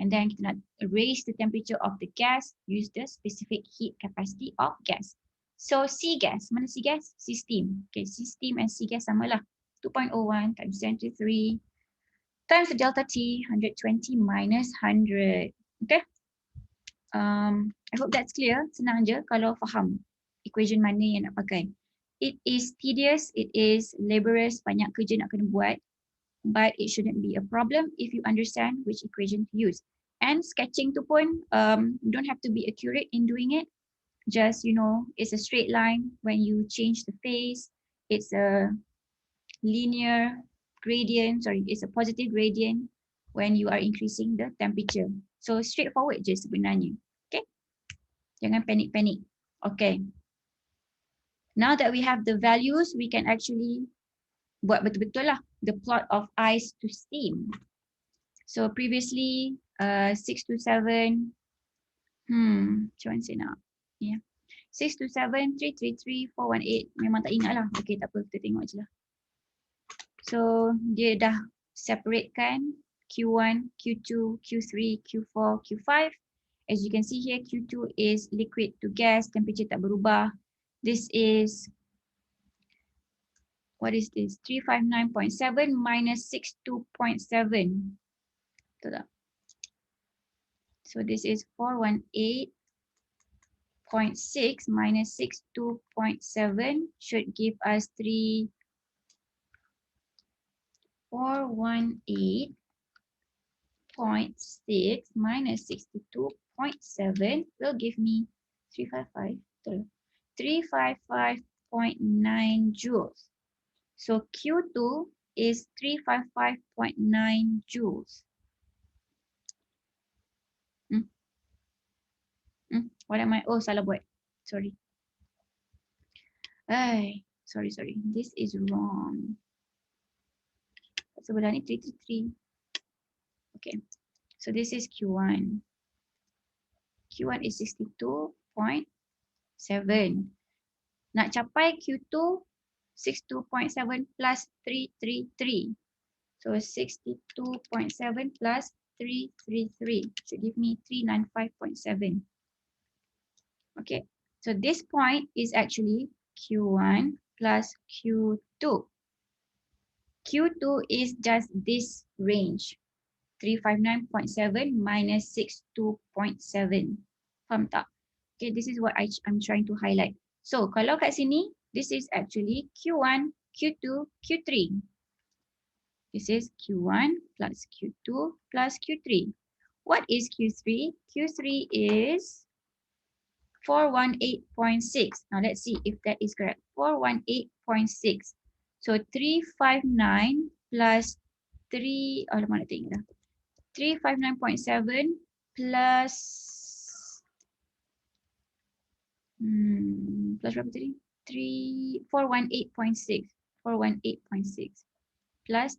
And then kita nak raise the temperature of the gas, use the specific heat capacity of gas. So C gas, mana C gas? C steam. Okay, C steam and C gas sama lah. 2.01 times 10 to 3 times the delta T, 120 minus 100. Okay. I hope that's clear. Senang je kalau faham equation mana yang nak pakai. It is tedious, it is laborious, banyak kerja nak kena buat, but it shouldn't be a problem if you understand which equation to use. And sketching tu pun, you don't have to be accurate in doing it. Just, it's a straight line when you change the phase. It's a linear gradient, it's a positive gradient when you are increasing the temperature. So straightforward je sebenarnya. Okay? Jangan panik-panik. Okay. Now that we have the values, we can actually buat betul-betul lah the plot of ice to steam. So previously 6 to 7, macam mana saya nak? Yeah. 6 to 7, 3, 3, 3, 4, 1, 8. Memang tak ingat lah. Okay, tak apa, kita tengok je lah. So dia dah separatekan Q1, Q2, Q3, Q4, Q5. As you can see here, Q2 is liquid to gas, temperature tak berubah. This is, what is this? 359.7 minus 62.7. Betul tak? So this is 418.6 minus 62.7 should give us 418.6 minus 62.7 will give me 355.9 joules. So Q2 is 355.9 joules. What am I? Oh, salah buat. Sorry. Sorry. This is wrong. Sebelah ni 333. Okay. So this is Q1. Q1 is 62.7. Nak capai Q2, 62.7 plus 333. So 62.7 plus 333 should give me 395.7. Okay, so this point is actually Q1 plus Q2. Q2 is just this range, 359.7 minus 62.7. Faham tak? Okay, this is what I'm trying to highlight. So kalau kat sini, this is actually Q1, Q2, Q3. This is Q1 plus Q2 plus Q3. What is Q3? Q3 is 418.6. Now let's see if that is correct. 418.6. So 359 plus 3, oh, mana tengok dah. 359.7 plus plus berapa tadi? 418.6. 418.6 plus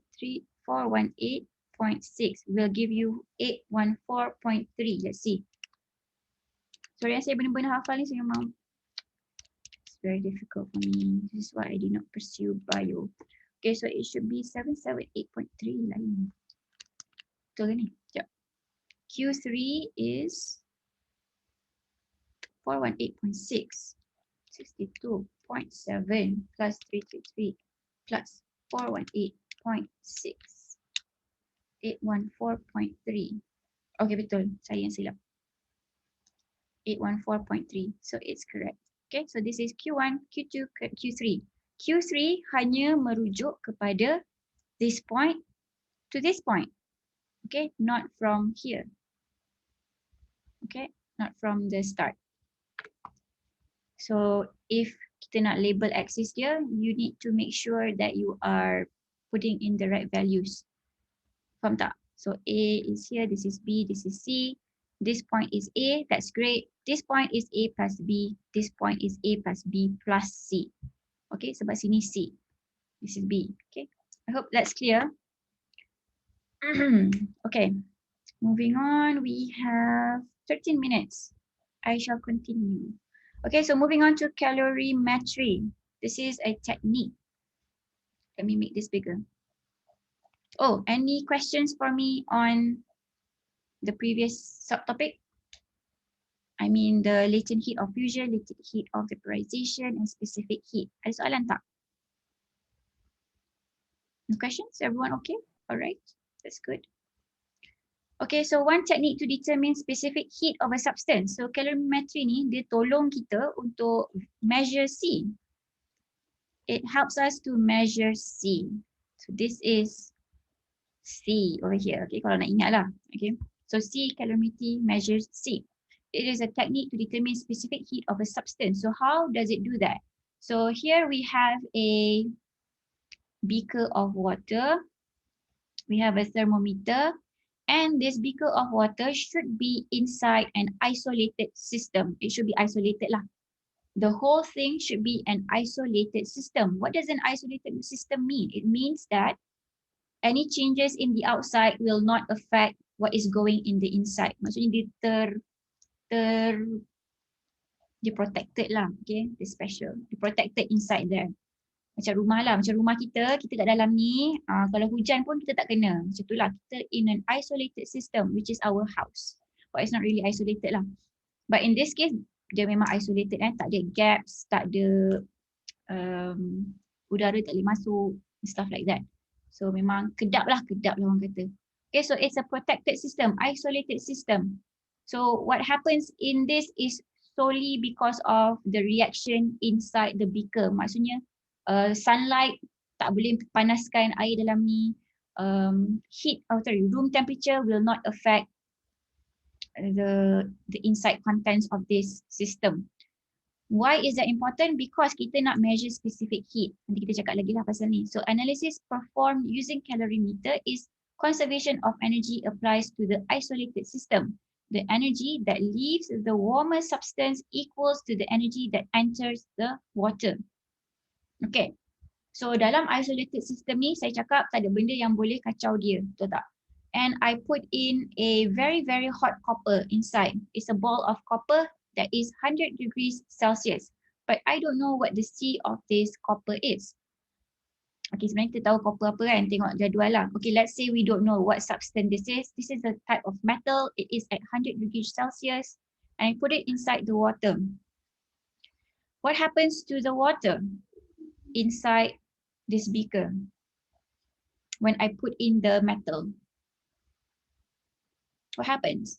418.6 will give you 814.3. Let's see. Sorry, saya benar-benar hafal ni, saya memang it's very difficult for me. This is why I did not pursue bio. Okay, so it should be 778.3 lain. Betul ke ni? Sekejap. Q3 is 418.6. 62.7 plus 333 plus 418.6. 814.3. Okay, betul. Saya yang silap. 814.3. So it's correct. Okay, so this is Q1, Q2, Q3. Q3 hanya merujuk kepada this point to this point. Okay, not from here. Okay, not from the start. So if kita nak label axis dia, you need to make sure that you are putting in the right values. Faham tak? So A is here, this is B, this is C. This point is A, that's great. This point is A plus B. This point is A plus B plus C. Okay, sebab sini C. This is B. Okay, I hope that's clear. Okay, moving on. We have 13 minutes. I shall continue. Okay, so moving on to calorimetry. This is a technique. Let me make this bigger. Oh, any questions for me on the previous subtopic? I mean the latent heat of fusion, latent heat of vaporization, and specific heat. Ada soalan tak? No questions? Everyone okay? All right, that's good. Okay, so one technique to determine specific heat of a substance. So calorimetry ni dia tolong kita untuk measure C. It helps us to measure C. So this is C over here. Okay, kalau nak ingat lah. Okay, so C calorimetry measures C. It is a technique to determine specific heat of a substance. So how does it do that? So here we have a beaker of water. We have a thermometer. And this beaker of water should be inside an isolated system. It should be isolated lah. The whole thing should be an isolated system. What does an isolated system mean? It means that any changes in the outside will not affect what is going in the inside. Maksudnya dia protected lah. Okay, the special. Dia protected inside there. Macam rumah lah, macam rumah kita kat dalam ni, kalau hujan pun kita tak kena. Macam tu lah, kita in an isolated system, which is our house. But it's not really isolated lah. But in this case, dia memang isolated tak ada gaps, tak ada udara tak boleh masuk, stuff like that. So memang kedap lah orang kata. Okay, so it's a protected system, isolated system. So what happens in this is solely because of the reaction inside the beaker. Maksudnya, sunlight tak boleh panaskan air dalam ni. Room temperature will not affect the inside contents of this system. Why is that important? Because kita nak measure specific heat. Nanti kita cakap lagi lah pasal ni. So analysis performed using calorimeter is conservation of energy applies to the isolated system. The energy that leaves the warmer substance equals to the energy that enters the water. Okay. So dalam isolated system ni saya cakap tak ada benda yang boleh kacau dia. Betul tak? And I put in a very, very hot copper inside. It's a ball of copper that is 100 degrees Celsius. But I don't know what the C of this copper is. Okay, sebenarnya kita tahu copper apa kan? Tengok jadual lah. Okay, let's say we don't know what substance this is. This is a type of metal. It is at 100 degrees Celsius. And I put it inside the water. What happens to the water inside this beaker when I put in the metal? What happens?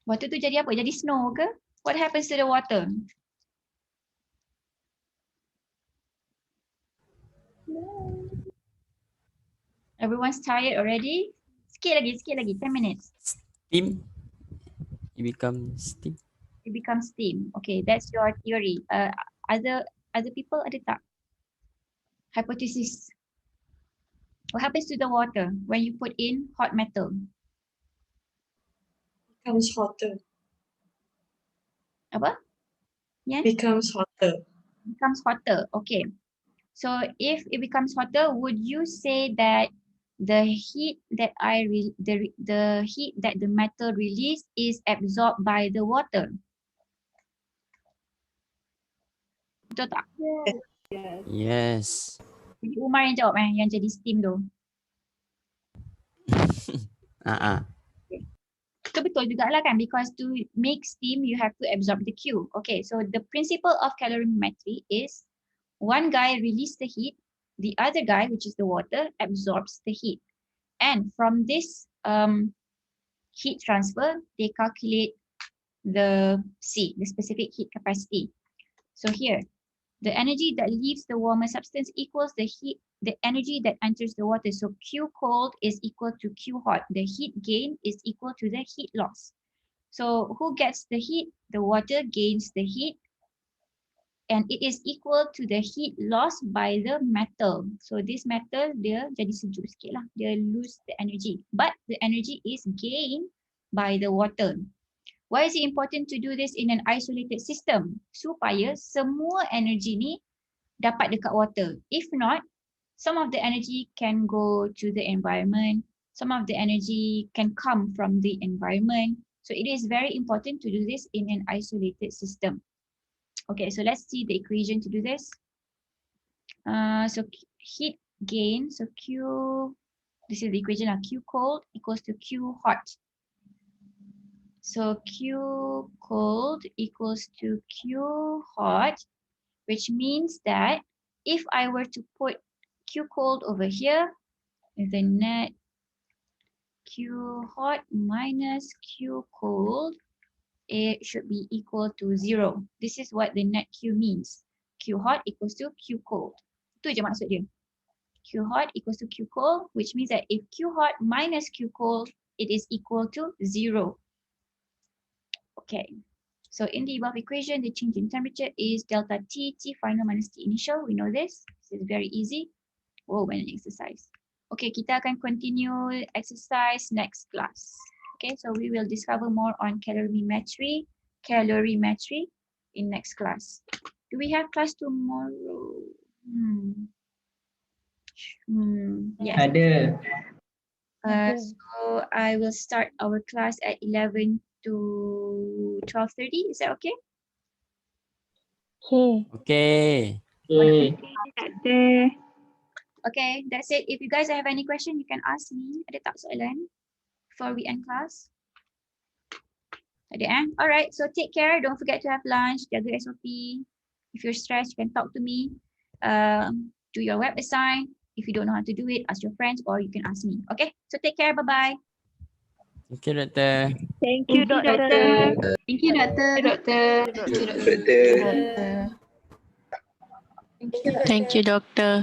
Water tu jadi apa? Jadi snow ke? What happens to the water? Everyone's tired already? Sikit lagi, 10 minutes.
Steam. It becomes steam.
It becomes steam. Okay, that's your theory. Other people ada tak? Hypothesis. What happens to the water when you put in hot metal?
Becomes hotter.
Apa? Yes?
Becomes hotter.
Becomes hotter. Okay. So if it becomes hotter, would you say that the heat that the heat that the metal release is absorbed by the water? Betul tak?
Yes.
Jadi Umar yang jawab yang jadi steam tu. Itu betul jugalah kan, because to make steam you have to absorb the Q. Okay, so the principle of calorimetry is one guy release the heat, the other guy, which is the water, absorbs the heat. And from this heat transfer, they calculate the C, the specific heat capacity. So here, the energy that leaves the warmer substance equals the energy that enters the water. So Q cold is equal to Q hot. The heat gain is equal to the heat loss. So who gets the heat? The water gains the heat, and it is equal to the heat lost by the metal. So this metal, dia jadi sejuk sikit lah. Dia lose the energy. But the energy is gained by the water. Why is it important to do this in an isolated system? Supaya semua energy ni dapat dekat water. If not, some of the energy can go to the environment. Some of the energy can come from the environment. So it is very important to do this in an isolated system. Okay, so let's see the equation to do this. So heat gain, so Q, this is the equation of Q cold equals to Q hot. So Q cold equals to Q hot, which means that if I were to put Q cold over here, the net Q hot minus Q cold, it should be equal to 0. This is what the net Q means. Q hot equals to Q cold. Itu je maksud dia. Q hot equals to Q cold, which means that if Q hot minus Q cold, it is equal to 0. Okay, so in the above equation, the change in temperature is delta T, T final minus T initial. We know this. This is very easy. Oh, when an exercise. Okay, kita akan continue exercise next class. Okay, so we will discover more on calorimetry in next class. Do we have class tomorrow? Yes.
Ada.
So I will start our class at 11 to 12:30. Is that okay?
Okay.
Okay.
Okay, that's it. If you guys have any question, you can ask me. Ada tak soalan before we end class? Ada Alright, so take care. Don't forget to have lunch. Jaga SOP. If you're stressed, you can talk to me. Do your web assign. If you don't know how to do it, ask your friends or you can ask me. Okay, so take care. Bye-bye.
Thank you, Doctor.
Thank you, Doctor.
Thank you, Doctor.
Thank you, Doctor.
Thank you, Doctor.